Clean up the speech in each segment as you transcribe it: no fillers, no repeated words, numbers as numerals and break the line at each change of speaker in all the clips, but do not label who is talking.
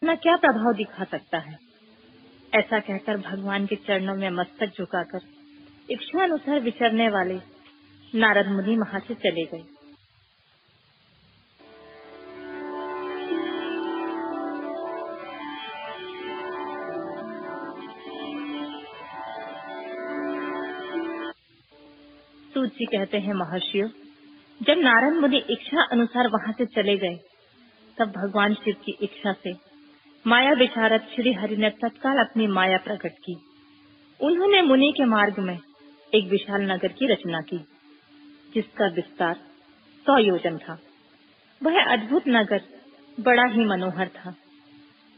अपना क्या प्रभाव दिखा सकता है। ऐसा कहकर भगवान के चरणों में मस्तक झुकाकर इच्छानुसार विचरने वाले नारद मुनि वहां से चले गए। सूत जी कहते हैं, महर्षियों, जब नारद मुनि इच्छा अनुसार वहां से चले गए, तब भगवान शिव की इच्छा से माया विशारद श्री हरि ने तत्काल अपनी माया प्रकट की। उन्होंने मुनि के मार्ग में एक विशाल नगर की रचना की, जिसका विस्तार 100 योजन था। वह अद्भुत नगर बड़ा ही मनोहर था।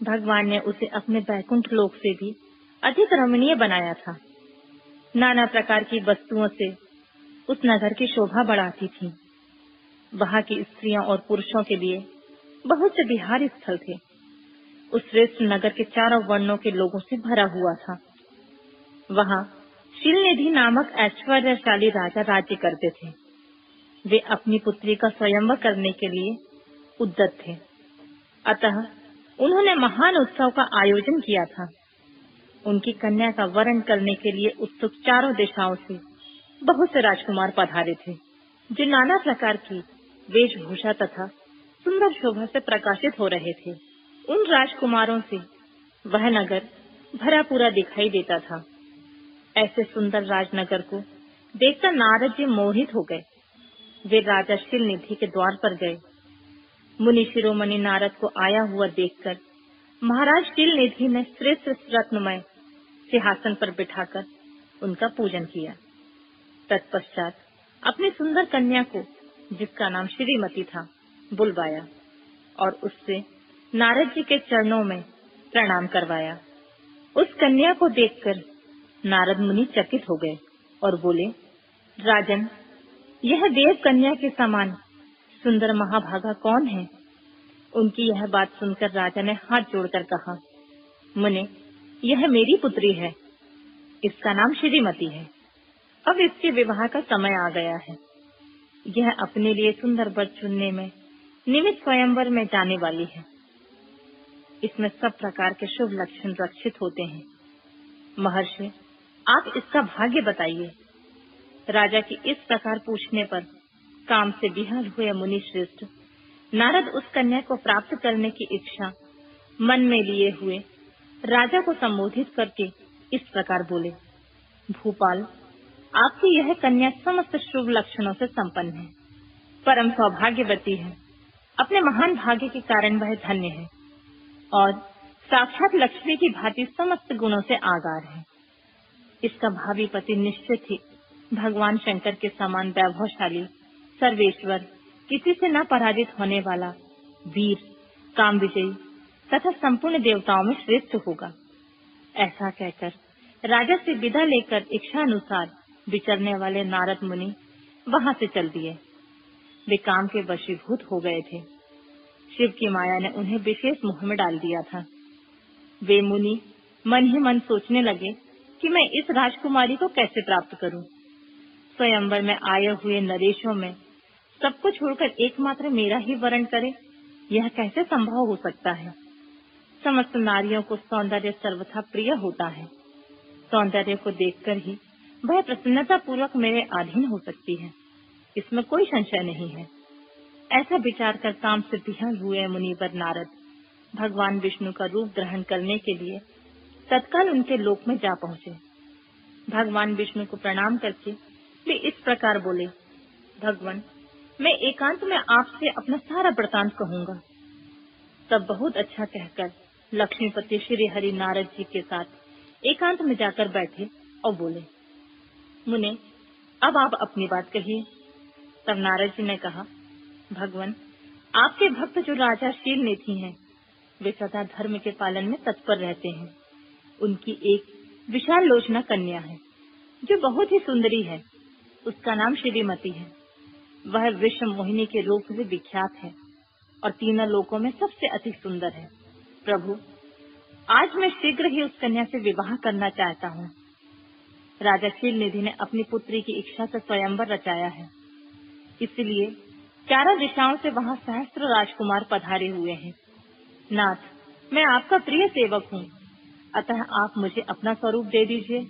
भगवान ने उसे अपने बैकुंठ लोक से भी अधिक रमणीय बनाया था। नाना प्रकार की वस्तुओं से उस नगर की शोभा बढ़ाती थी। वहां की स्त्रियों और पुरुषों के लिए बहुत से विहार स्थल थे। उस श्रेष्ठ नगर के चारों वर्णों के लोगों से भरा हुआ था। वहां शीलनिधि नामक ऐश्वर्यशाली राजा राज्य करते थे। वे अपनी पुत्री का स्वयंवर करने के लिए उद्यत थे। अतः उन्होंने महान उत्सव का आयोजन किया था। उनकी कन्या का वरण करने के लिए उत्सुक चारों दिशाओं से बहुत से राजकुमार पधारे थे, जो नाना प्रकार की वेशभूषा तथा सुंदर शोभा से प्रकाशित हो रहे थे। उन राजकुमारों से वह नगर भरा पूरा दिखाई देता था। ऐसे सुंदर राजनगर को देखकर नारद जी मोहित हो गए। वे राजा शीलनिधि के द्वार पर गए। मुनि शिरोमणि नारद को आया हुआ देखकर महाराज शीलनिधि ने श्रेष्ठ रत्नमय सिंहासन पर बिठाकर उनका पूजन किया। तत्पश्चात अपनी सुंदर कन्या को, जिसका नाम श्रीमती था, बुलवाया और उससे नारद जी के चरणों में प्रणाम करवाया। उस कन्या को देखकर नारद मुनि चकित हो गए और बोले, राजन, यह देव कन्या के समान सुंदर महाभागा कौन है? उनकी यह बात सुनकर राजा ने हाथ जोड़कर कहा, मुने, यह मेरी पुत्री है। इसका नाम श्रीमती है। अब इसके विवाह का समय आ गया है। यह अपने लिए सुंदर वर चुनने में निमित्त स्वयंवर में जाने वाली है। इसमें सब प्रकार के शुभ लक्षण रक्षित होते हैं। महर्षि, आप इसका भाग्य बताइए। राजा की इस प्रकार पूछने पर काम से विहल हुए मुनि श्रेष्ठ नारद उस कन्या को प्राप्त करने की इच्छा मन में लिए हुए राजा को संबोधित करके इस प्रकार बोले, भूपाल, आपकी यह कन्या समस्त शुभ लक्षणों से संपन्न है, परम सौभाग्यवती है। अपने महान भाग्य के कारण वह धन्य है और साक्षात लक्ष्मी की भांति समस्त गुणों से आगार है। इसका भावी पति निश्चित ही भगवान शंकर के समान वैभवशाली, सर्वेश्वर, किसी से न पराजित होने वाला, वीर, काम विजयी तथा संपूर्ण देवताओं में श्रेष्ठ होगा। ऐसा कहकर राजा से विदा लेकर इच्छा अनुसार विचरने वाले नारद मुनि वहां से चल दिए। वे काम के वशीभूत हो गए थे। शिव की माया ने उन्हें विशेष मोह में डाल दिया था। वे मुनि मन ही मन सोचने लगे कि मैं इस राजकुमारी को कैसे प्राप्त करूं। स्वयंवर में आए हुए नरेशों में सबको छोड़कर एकमात्र मेरा ही वरण करे, यह कैसे संभव हो सकता है? समस्त नारियों को सौंदर्य सर्वथा प्रिय होता है। सौंदर्य को देखकर ही वह प्रसन्नता पूर्वक मेरे अधीन हो सकती है, इसमें कोई संशय नहीं है। ऐसा विचार कर काम से विहल हुए मुनिवर नारद भगवान विष्णु का रूप ग्रहण करने के लिए तत्काल उनके लोक में जा पहुँचे। भगवान विष्णु को प्रणाम करके वे इस प्रकार बोले, भगवान, मैं एकांत में आपसे अपना सारा वृतांत कहूंगा। तब बहुत अच्छा कहकर लक्ष्मीपति श्री हरि नारद जी के साथ एकांत में जाकर बैठे और बोले, मुने, अब आप अपनी बात कहिए। तब नारद जी ने कहा, भगवान, आपके भक्त जो राजा शीलनिधि हैं, वे सदा धर्म के पालन में तत्पर रहते हैं। उनकी एक विशाल लोचना कन्या है, जो बहुत ही सुंदरी है। उसका नाम श्रीमती है। वह विश्व मोहिनी के रूप से विख्यात है और तीनों लोकों में सबसे अधिक सुंदर है। प्रभु, आज मैं शीघ्र ही उस कन्या से विवाह करना चाहता हूँ। राजा शीलनिधि ने अपनी पुत्री की इच्छा से स्वयंवर रचाया है, इसलिए चारों दिशाओं से वहाँ सहस्त्र राजकुमार पधारे हुए हैं। नाथ, मैं आपका प्रिय सेवक हूँ, अतः आप मुझे अपना स्वरूप दे दीजिए,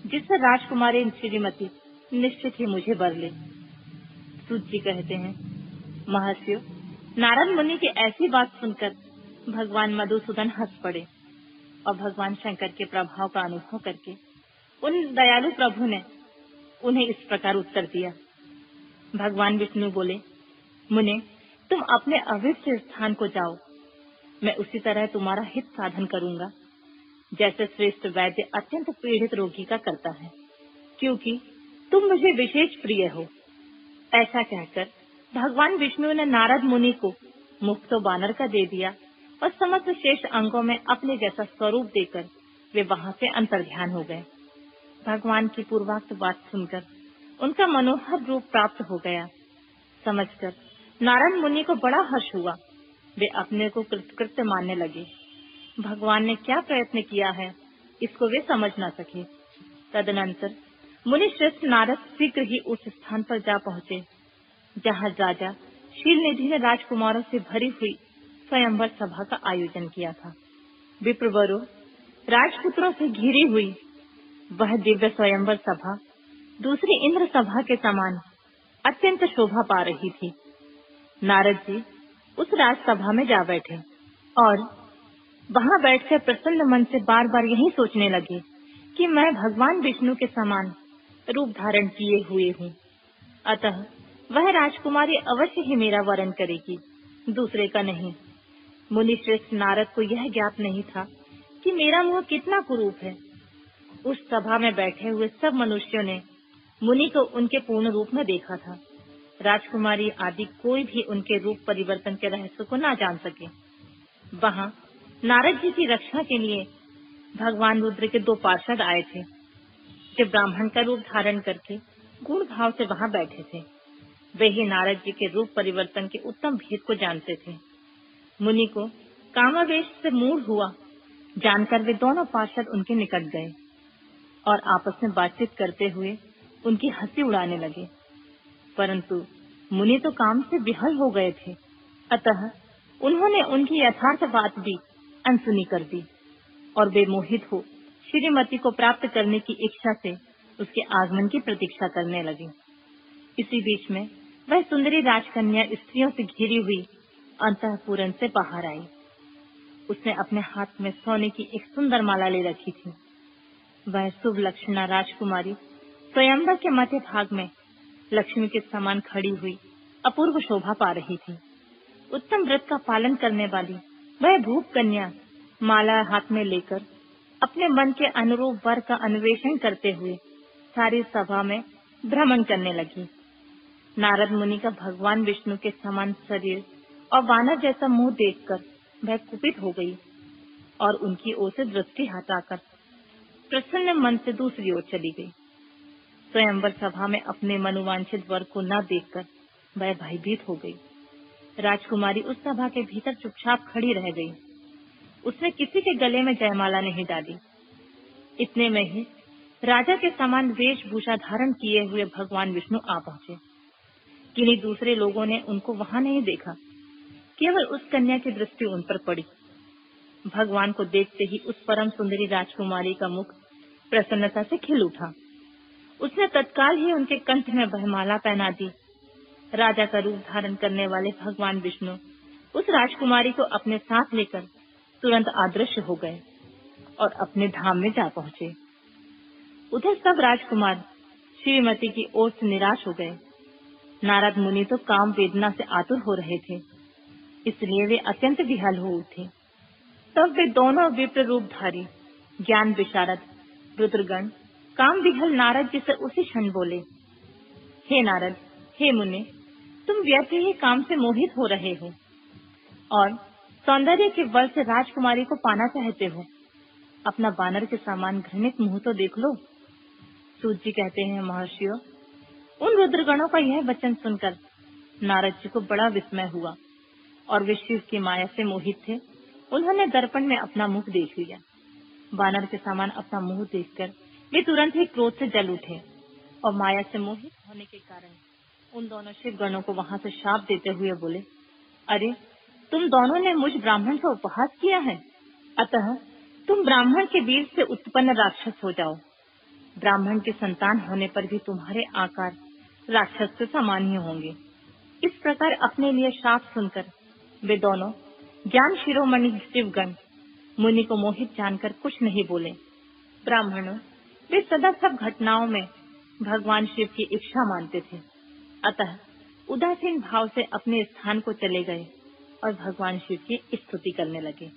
जिससे राजकुमारी श्रीमती निश्चित ही मुझे वर ले। सूत जी कहते हैं, महर्षियों, नारद मुनि की ऐसी बात सुनकर भगवान मधुसूदन हंस पड़े और भगवान शंकर के प्रभाव का अनुभव करके उन दयालु प्रभु ने उन्हें इस प्रकार उत्तर दिया। भगवान विष्णु बोले, मुने, तुम अपने अभिष्ट स्थान को जाओ, मैं उसी तरह तुम्हारा हित साधन करूंगा, जैसे श्रेष्ठ वैद्य अत्यंत पीड़ित रोगी का करता है, क्योंकि तुम मुझे विशेष प्रिय हो। ऐसा कहकर भगवान विष्णु ने नारद मुनि को मुख तो बानर का दे दिया और समस्त शेष अंगों में अपने जैसा स्वरूप देकर वे वहां से अंतर्ध्यान हो गए। भगवान की पूर्वोक्त बात सुनकर उनका मनोहर रूप प्राप्त हो गया समझकर नारद मुनि को बड़ा हर्ष हुआ। वे अपने को कृतकृत्य मानने लगे। भगवान ने क्या प्रयत्न किया है, इसको वे समझ न सके। तदनंतर मुनि श्रेष्ठ नारद शीघ्र ही उस स्थान पर जा पहुँचे जहाँ राजा शीलनिधि ने राजकुमारों से भरी हुई स्वयंवर सभा का आयोजन किया था। विप्रवरों, राजपुत्रों से घिरी हुई वह दिव्य स्वयंवर सभा दूसरी इंद्र सभा के समान अत्यंत शोभा पा रही थी। नारद जी उस राजसभा में जा बैठे और वहां बैठकर प्रसन्न मन से बार बार यही सोचने लगे कि मैं भगवान विष्णु के समान रूप धारण किए हुए हूँ, अतः वह राजकुमारी अवश्य ही मेरा वरण करेगी, दूसरे का नहीं। मुनि श्रेष्ठ नारद को यह ज्ञात नहीं था कि मेरा मुंह कितना कुरूप है। उस सभा में बैठे हुए सब मनुष्यों ने मुनि को उनके पूर्ण रूप में देखा था। राजकुमारी आदि कोई भी उनके रूप परिवर्तन के रहस्य को ना जान सके। वहाँ नारद जी की रक्षा के लिए भगवान रुद्र के 2 पार्षद आए थे, जो ब्राह्मण का रूप धारण करके गुण भाव से वहाँ बैठे थे। वे ही नारद जी के रूप परिवर्तन के उत्तम भेद को जानते थे। मुनि को कामावेश से मूढ़ हुआ जानकर वे दोनों पार्षद उनके निकट गए और आपस में बातचीत करते हुए उनकी हंसी उड़ाने लगे। परंतु मुनि तो काम से विहल हो गए थे, अतः उन्होंने उनकी यथार्थ बात भी अनसुनी कर दी और वे मोहित हो श्रीमती को प्राप्त करने की इच्छा से उसके आगमन की प्रतीक्षा करने लगे। इसी बीच में वह सुंदरी राजकन्या स्त्रियों से घिरी हुई अंतःपुर से बाहर आई। उसने अपने हाथ में सोने की एक सुंदर माला ले रखी थी। वह शुभ लक्षणा राजकुमारी स्वयंवर के मध्य भाग में लक्ष्मी के समान खड़ी हुई अपूर्व शोभा पा रही थी। उत्तम व्रत का पालन करने वाली वह भूप कन्या माला हाथ में लेकर अपने मन के अनुरूप वर का अन्वेषण करते हुए सारी सभा में भ्रमण करने लगी। नारद मुनि का भगवान विष्णु के समान शरीर और वानर जैसा मुंह देखकर वह कुपित हो गई और उनकी ओर से दृष्टि हटाकर प्रसन्न मन से दूसरी ओर चली गई। स्वयंवर सभा में अपने मनोवांछित वर को न देखकर वह भयभीत हो गई। राजकुमारी उस सभा के भीतर चुपचाप खड़ी रह गई। उसने किसी के गले में जयमाला नहीं डाली। इतने में ही राजा के समान वेशभूषा धारण किए हुए भगवान विष्णु आ पहुँचे। किन्हीं दूसरे लोगों ने उनको वहां नहीं देखा, केवल उस कन्या की दृष्टि उन पर पड़ी। भगवान को देखते ही उस परम सुंदरी राजकुमारी का मुख प्रसन्नता से खिल उठा। उसने तत्काल ही उनके कंठ में वहमाला पहना दी। राजा का रूप धारण करने वाले भगवान विष्णु उस राजकुमारी को अपने साथ लेकर तुरंत अदृश्य हो गए और अपने धाम में जा पहुँचे। उधर सब राजकुमार श्रीमती की ओर से निराश हो गए। नारद मुनि तो काम वेदना से आतुर हो रहे थे, इसलिए वे अत्यंत विहल हो उठे। तब वे दोनों विप्र रूपधारी ज्ञान विशारद रुद्रगण काम विहल नारद जी से उसी क्षण बोले, हे नारद, हे मुनि, तुम व्यर्थ ही काम से मोहित हो रहे हो और सौंदर्य के बल से राजकुमारी को पाना चाहते हो। अपना बानर के समान घृणित मुंह तो देख लो। सूत जी कहते हैं, महर्षियों, उन रुद्रगणों का यह वचन सुनकर नारद जी को बड़ा विस्मय हुआ और वे शिव की माया से मोहित थे। उन्होंने दर्पण में अपना मुख देख लिया। बानर के समान अपना मुंह देखकर वे तुरंत ही क्रोध से जल उठे और माया से मोहित होने के कारण उन दोनों शिव गणों को वहां से शाप देते हुए बोले, अरे, तुम दोनों ने मुझ ब्राह्मण का उपहास किया है। अतः तुम ब्राह्मण के बीज से उत्पन्न राक्षस हो जाओ। ब्राह्मण के संतान होने पर भी तुम्हारे आकार राक्षस से समान ही होंगे। इस प्रकार अपने लिए शाप सुनकर वे दोनों ज्ञान शिरोमणि शिवगण मुनि को मोहित जानकर कुछ नहीं बोले। ब्राह्मणों वे सदा सब घटनाओं में भगवान शिव की इच्छा मानते थे, अतः उदासीन भाव से अपने स्थान को चले गए और भगवान शिव की स्तुति करने लगे।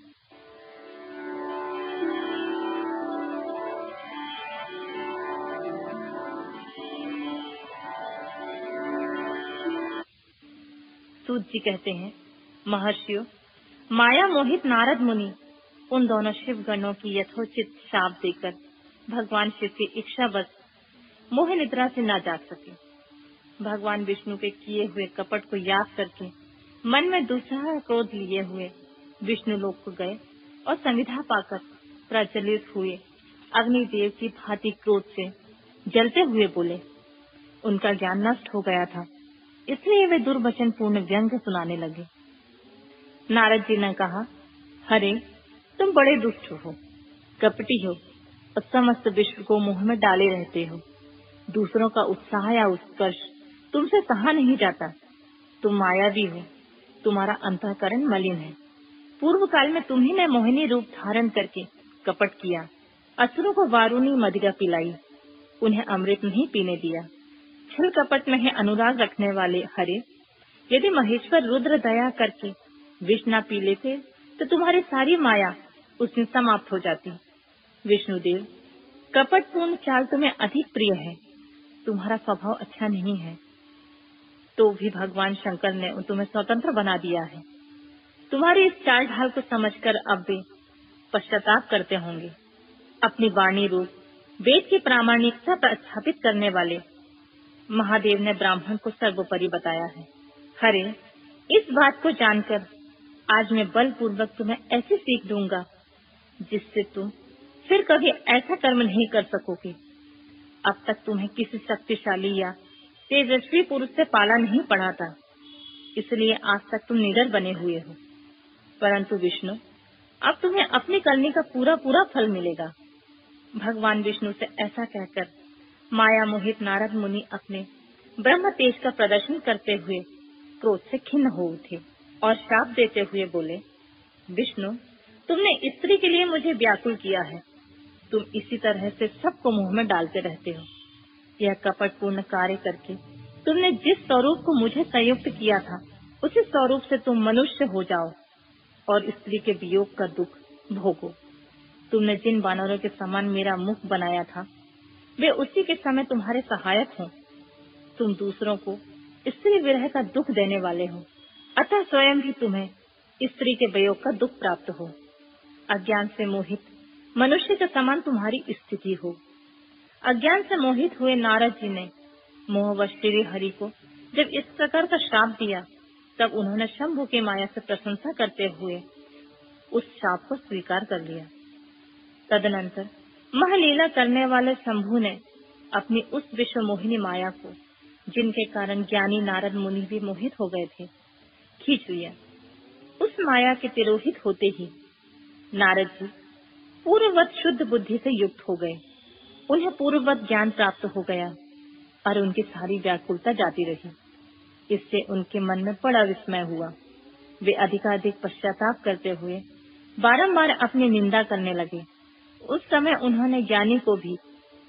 सूत जी कहते हैं, महर्षियों, माया मोहित नारद मुनि उन दोनों शिव गणों की यथोचित शाप देकर भगवान शिव की इच्छा बस मोह निद्रा से न जाग सके। भगवान विष्णु के किए हुए कपट को याद करके मन में दूसरा क्रोध लिए हुए विष्णु लोक को गए और संविधा पाकर प्रज्वलित हुए अग्निदेव की भांति क्रोध से जलते हुए बोले। उनका ज्ञान नष्ट हो गया था, इसलिए वे दुर्वचन पूर्ण व्यंग्य सुनाने लगे। नारद जी ने कहा, हरे, तुम बड़े दुष्ट हो, कपटी हो और समस्त विश्व को मुंह में डाले रहते हो। दूसरों का उत्साह या उत्कर्ष तुमसे सहा नहीं जाता। तुम मायावी हो, तुम्हारा अंतःकरण मलिन है। पूर्व काल में तुम्ही ने मोहिनी रूप धारण करके कपट किया, असुरों को वारुणी मदिरा पिलाई, उन्हें अमृत नहीं पीने दिया। छल कपट में है अनुराग रखने वाले हरे, यदि महेश्वर रुद्र दया करके विष न पी लेते तो तुम्हारी सारी माया उसमें समाप्त हो जाती। विष्णुदेव, कपटपूर्ण चाल तुम्हें अधिक प्रिय है, तुम्हारा स्वभाव अच्छा नहीं है, तो भी भगवान शंकर ने तुम्हें स्वतंत्र बना दिया है। तुम्हारी इस चाल ढाल को समझकर अब वे पश्चाताप करते होंगे। अपनी वाणी रूप वेद की प्रामाणिकता पर स्थापित करने वाले महादेव ने ब्राह्मण को सर्वोपरि बताया है। हरे, इस बात को जानकर आज मैं बलपूर्वक तुम्हें ऐसी सीख दूंगा जिससे तुम फिर कभी ऐसा कर्म नहीं कर सकोगे। अब तक तुम्हें किसी शक्तिशाली या तेजस्वी पुरुष से पाला नहीं पड़ा था, इसलिए आज तक तुम निडर बने हुए हो। परंतु विष्णु, अब तुम्हें अपनी करनी का पूरा पूरा फल मिलेगा। भगवान विष्णु से ऐसा कहकर माया मोहित नारद मुनि अपने ब्रह्म तेज का प्रदर्शन करते हुए क्रोध से खिन्न हो उठे और श्राप देते हुए बोले, विष्णु, तुमने स्त्री के लिए मुझे व्याकुल किया है। तुम इसी तरह से सबको मुंह में डालते रहते हो। यह कपटपूर्ण कार्य करके तुमने जिस स्वरूप को मुझे संयुक्त किया था, उसी स्वरूप से तुम मनुष्य हो जाओ और स्त्री के वियोग का दुख भोगो। तुमने जिन वानरों के समान मेरा मुख बनाया था, वे उसी के समय तुम्हारे सहायक हों। तुम दूसरों को स्त्री विरह का दुख देने वाले हो, अतः स्वयं भी तुम्हें स्त्री के वियोग का दुख प्राप्त हो। अज्ञान से मोहित मनुष्य के समान तुम्हारी स्थिति हो। अज्ञान से मोहित हुए नारद जी ने मोहवश श्री हरि को जब इस प्रकार का श्राप दिया, तब उन्होंने शंभु की माया से प्रशंसा करते हुए उस श्राप को स्वीकार कर लिया। तदनंतर महलीला करने वाले शंभु ने अपनी उस विश्व मोहिनी माया को, जिनके कारण ज्ञानी नारद मुनि भी मोहित हो गए थे, खींच लिया। उस माया के तिरोहित होते ही नारद जी पूर्ववत शुद्ध बुद्धि से युक्त हो गए। उन्हें पूर्ववत ज्ञान प्राप्त हो गया और उनकी सारी व्याकुलता जाती रही। इससे उनके मन में बड़ा विस्मय हुआ। वे अधिकाधिक पश्चाताप करते हुए बारंबार अपनी निंदा करने लगे। उस समय उन्होंने ज्ञानी को भी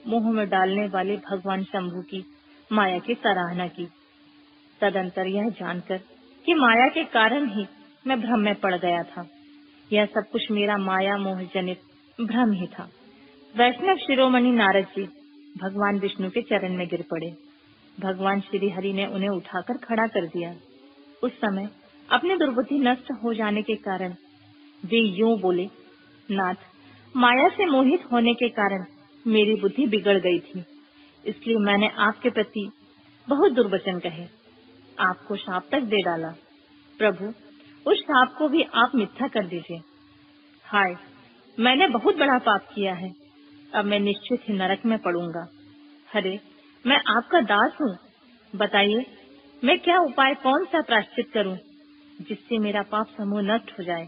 मोह में डालने वाले भगवान शंभु की माया की सराहना की। तदंतर यह जानकर कि माया के कारण ही मैं भ्रम में पड़ गया था, यह सब कुछ मेरा माया मोह जनित भ्रम ही था, वैष्णव शिरोमणि नारद जी भगवान विष्णु के चरण में गिर पड़े। भगवान श्री हरि ने उन्हें उठाकर खड़ा कर दिया। उस समय अपनी दुर्बुद्धि नष्ट हो जाने के कारण वे यूं बोले, नाथ, माया से मोहित होने के कारण मेरी बुद्धि बिगड़ गई थी, इसलिए मैंने आपके प्रति बहुत दुर्वचन कहे, आपको शाप तक दे डाला। प्रभु, उस शाप को भी आप मिथ्या कर दीजिए। हाय, मैंने बहुत बड़ा पाप किया है, अब मैं निश्चित ही नरक में पड़ूंगा। हरे, मैं आपका दास हूँ, बताइए मैं क्या उपाय, कौन सा प्रायश्चित करूँ जिससे मेरा पाप समूह नष्ट हो जाए।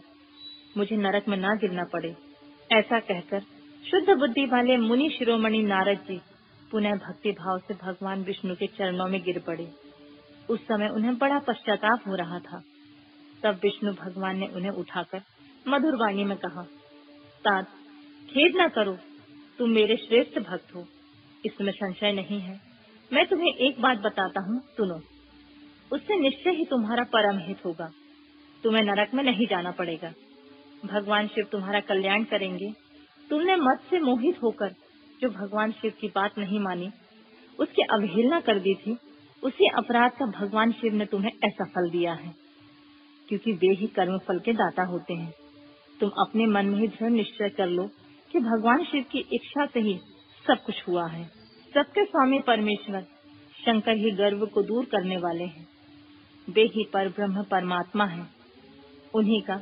मुझे नरक में ना गिरना पड़े। ऐसा कहकर शुद्ध बुद्धि वाले मुनि शिरोमणि नारद जी पुनः भक्ति भाव से भगवान विष्णु के चरणों में गिर पड़े। उस समय उन्हें बड़ा पश्चाताप हो रहा था। तब विष्णु भगवान ने उन्हें उठाकर मधुर वाणी में कहा, तात, खेद न करो, तुम मेरे श्रेष्ठ भक्त हो, इसमें संशय नहीं है। मैं तुम्हें एक बात बताता हूँ, सुनो। उससे निश्चय ही तुम्हारा परम हित होगा। तुम्हें नरक में नहीं जाना पड़ेगा। भगवान शिव तुम्हारा कल्याण करेंगे। तुमने मत से मोहित होकर जो भगवान शिव की बात नहीं मानी, उसकी अवहेलना कर दी थी, उसी अपराध का भगवान शिव ने तुम्हें ऐसा फल दिया है, क्योंकि वे ही कर्म फल के दाता होते हैं। तुम अपने मन में ही दृढ़ निश्चय कर लो कि भगवान शिव की इच्छा से ही सब कुछ हुआ है। सबके स्वामी परमेश्वर शंकर ही गर्व को दूर करने वाले हैं। वे ही पर ब्रह्म परमात्मा है। उन्हीं का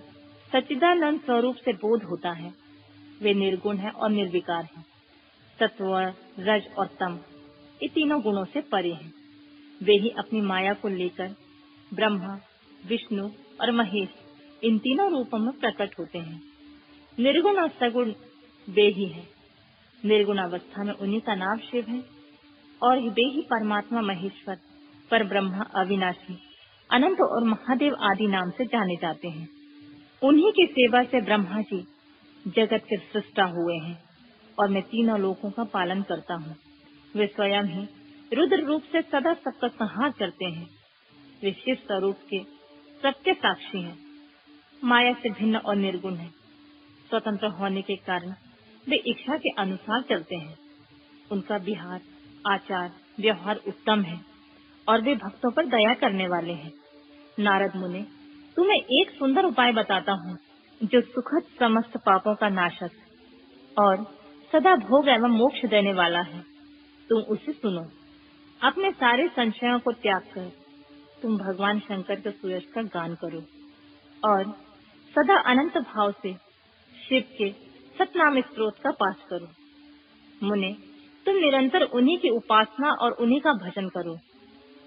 सच्चिदानंद स्वरूप से बोध होता है। वे निर्गुण है और निर्विकार है। सत्व, रज और तम, ये तीनों गुणों से परे हैं। वे ही अपनी माया को लेकर ब्रह्मा, विष्णु और महेश इन तीनों रूपों में प्रकट होते हैं। निर्गुण और सगुण वे ही हैं। निर्गुण अवस्था में उन्हीं का नाम शिव है और वे ही परमात्मा महेश्वर, पर ब्रह्मा, अविनाशी, अनंत और महादेव आदि नाम से जाने जाते हैं। उन्हीं की सेवा से ब्रह्मा जी जगत के सृष्टा हुए हैं और मैं तीनों लोकों का पालन करता हूँ। वे स्वयं ही रुद्र रूप से सदा सबका संहार करते हैं। वे शिव स्वरूप के सबके साक्षी हैं। माया से भिन्न और निर्गुण है। स्वतंत्र होने के कारण वे इच्छा के अनुसार चलते हैं। उनका विहार, आचार, व्यवहार उत्तम है और वे भक्तों पर दया करने वाले हैं। नारद मुने, तुम्हें एक सुंदर उपाय बताता हूँ, जो सुखद समस्त पापों का नाशक और सदा भोग एवं मोक्ष देने वाला है। तुम उसे सुनो। अपने सारे संशयों को त्याग कर तुम भगवान शंकर के सुयश का गान करो और सदा अनंत भाव से शिव के सतनाम स्तोत्र का पाठ करो। मुने, तुम निरंतर उन्हीं की उपासना और उन्हीं का भजन करो।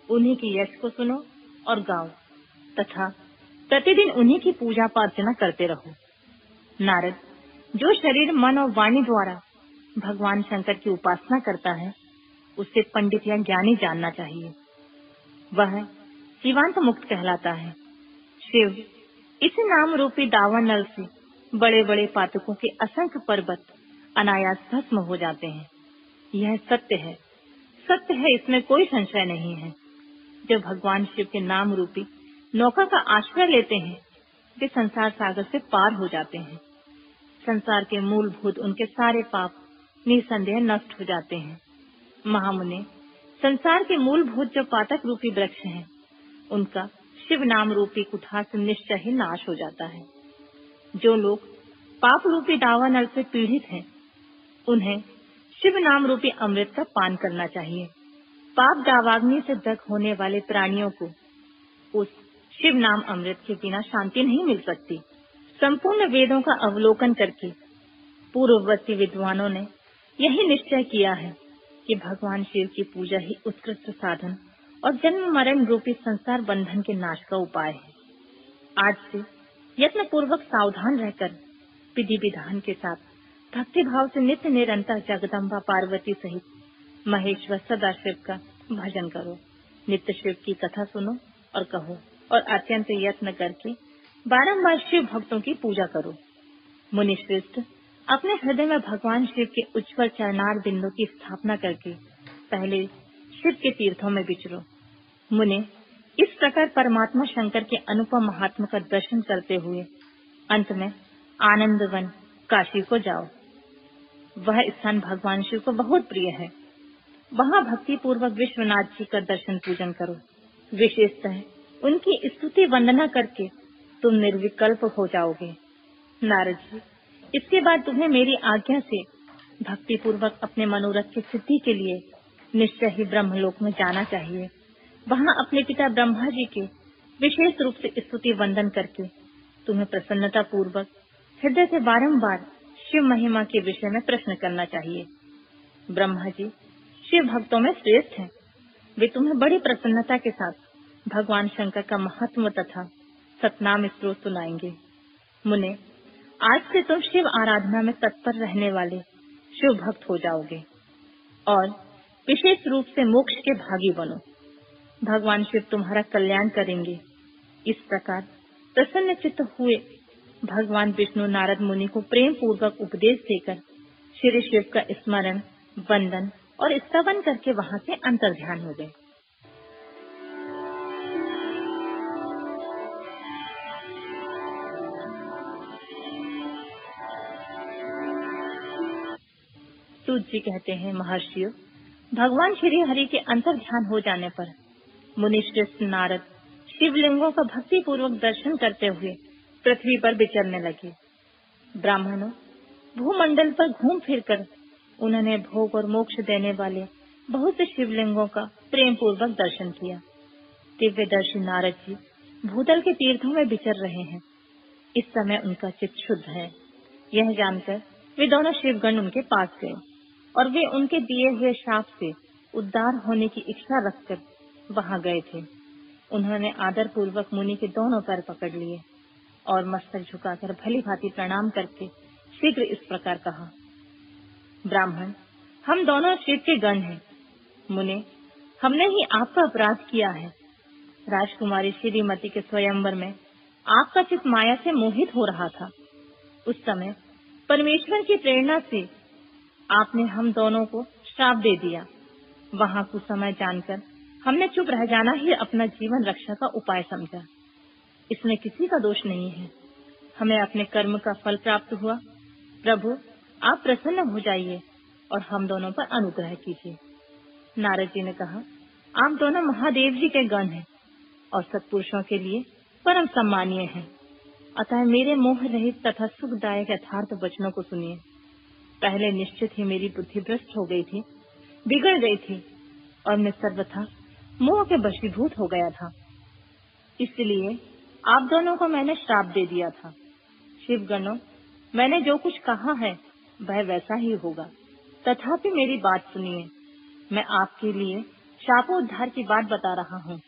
उन्हीं की यश को सुनो और गाओ तथा प्रतिदिन उन्हीं की पूजा प्रार्थना करते रहो। नारद, जो शरीर, मन और वाणी द्वारा भगवान शंकर की उपासना करता है, उसे पंडित या ज्ञानी जानना चाहिए। वह जीवांत मुक्त कहलाता है। शिव इस नाम रूपी दावानल नल से बड़े बड़े पातकों के असंख्य पर्वत अनायास भस्म हो जाते हैं। यह सत्य है, सत्य है, इसमें कोई संशय नहीं है। जो भगवान शिव के नाम रूपी नौका का आश्रय लेते हैं, वे संसार सागर से पार हो जाते हैं। संसार के मूलभूत उनके सारे पाप निसंदेह नष्ट हो जाते हैं। महामुने, संसार के मूलभूत जो पातक रूपी वृक्ष हैं, उनका शिव नाम रूपी कुठार से निश्चय ही नाश हो जाता है। जो लोग पाप रूपी दावानल से पीड़ित हैं, उन्हें शिव नाम रूपी अमृत का पान करना चाहिए। पाप दावाग्नि से दग्ध होने वाले प्राणियों को उस शिव नाम अमृत के बिना शांति नहीं मिल सकती। संपूर्ण वेदों का अवलोकन करके पूर्ववर्ती विद्वानों ने यही निश्चय किया है कि भगवान शिव की पूजा ही उत्कृष्ट साधन और जन्म मरण रूपी संसार बंधन के नाश का उपाय है। आज से यत्न पूर्वक सावधान रहकर विधि विधान के साथ भक्ति भाव से नित्य निरंतर जगदम्बा पार्वती सहित महेश्वर सदाशिव का भजन करो। नित्य शिव की कथा सुनो और कहो और अत्यंत यत्न करके बारंबार शिव भक्तों की पूजा करो। मुनि श्रेष्ठ, अपने हृदय में भगवान शिव के उज्ज्वल चरणार बिंदु की स्थापना करके पहले शिव के तीर्थों में विचरो। मुने, इस प्रकार परमात्मा शंकर के अनुपम महात्मा का दर्शन करते हुए अंत में आनंदवन काशी को जाओ। वह स्थान भगवान शिव को बहुत प्रिय है। वहाँ भक्ति पूर्वक विश्वनाथ जी का दर्शन पूजन करो। विशेषतः उनकी स्तुति वंदना करके तुम निर्विकल्प हो जाओगे। नारद जी, इसके बाद तुम्हें मेरी आज्ञा से भक्ति पूर्वक अपने मनोरथ की सिद्धि के लिए निश्चय ही ब्रह्मलोक में जाना चाहिए। वहाँ अपने पिता ब्रह्मा जी के विशेष रूप से स्तुति वंदन करके तुम्हें प्रसन्नता पूर्वक हृदय से बारंबार शिव महिमा के विषय में प्रश्न करना चाहिए। ब्रह्मा जी शिव भक्तों में श्रेष्ठ हैं। वे तुम्हें बड़ी प्रसन्नता के साथ भगवान शंकर का महत्व तथा सतनाम स्तोत्र सुनाएंगे। मुने, आज से तुम शिव आराधना में तत्पर रहने वाले शिव भक्त हो जाओगे और विशेष रूप से मोक्ष के भागी बनो। भगवान शिव तुम्हारा कल्याण करेंगे। इस प्रकार प्रसन्न चित्त हुए भगवान विष्णु नारद मुनि को प्रेम पूर्वक उपदेश देकर श्री शिव का स्मरण, वंदन और स्तवन करके वहां से अंतर्ध्यान हो गए। सूत जी कहते हैं, महर्षियों, भगवान श्री हरि के अंतर्ध्यान हो जाने पर मुनि श्रेष्ठ नारद शिवलिंगों का भक्ति पूर्वक दर्शन करते हुए पृथ्वी पर विचरने लगे। ब्राह्मणों, भूमंडल पर घूम फिरकर उन्होंने भोग और मोक्ष देने वाले बहुत से शिवलिंगों का प्रेम पूर्वक दर्शन किया। दिव्यदर्शी नारद जी भूतल के तीर्थों में विचर रहे हैं। इस समय उनका चित्त शुद्ध है। यह जानकर वे दोनों शिवगण उनके पास गए और वे उनके दिए हुए शाप से उद्धार होने की इच्छा रखकर वहां गए थे। उन्होंने आदर पूर्वक मुनि के दोनों पैर पकड़ लिए और मस्तक झुकाकर भली भांति प्रणाम करके शीघ्र इस प्रकार कहा, ब्राह्मण, हम दोनों शिव के गण हैं। मुने, हमने ही आपका अपराध किया है। राजकुमारी श्रीमती के स्वयंवर में आपका चित्त माया से मोहित हो रहा था। उस समय परमेश्वर की प्रेरणा से आपने हम दोनों को श्राप दे दिया। वहां कुछ समय जानकर हमने चुप रह जाना ही अपना जीवन रक्षा का उपाय समझा। इसमें किसी का दोष नहीं है। हमें अपने कर्म का फल प्राप्त हुआ। प्रभु, आप प्रसन्न हो जाइए और हम दोनों पर अनुग्रह कीजिए। नारद जी ने कहा, आप दोनों महादेव जी के गण हैं और सत्पुरुषों के लिए परम सम्मानीय हैं। अतः मेरे मोह रहित तथा सुखदायक यथार्थ वचनों को सुनिए। पहले निश्चित ही मेरी बुद्धि भ्रष्ट हो गई थी, बिगड़ गई थी और मैं सर्वथा मोह के वशीभूत हो गया था। इसलिए आप दोनों को मैंने श्राप दे दिया था। शिवगणों, मैंने जो कुछ कहा है वह वैसा ही होगा। तथापि मेरी बात सुनिए। मैं आपके लिए शापोद्धार की बात बता रहा हूँ।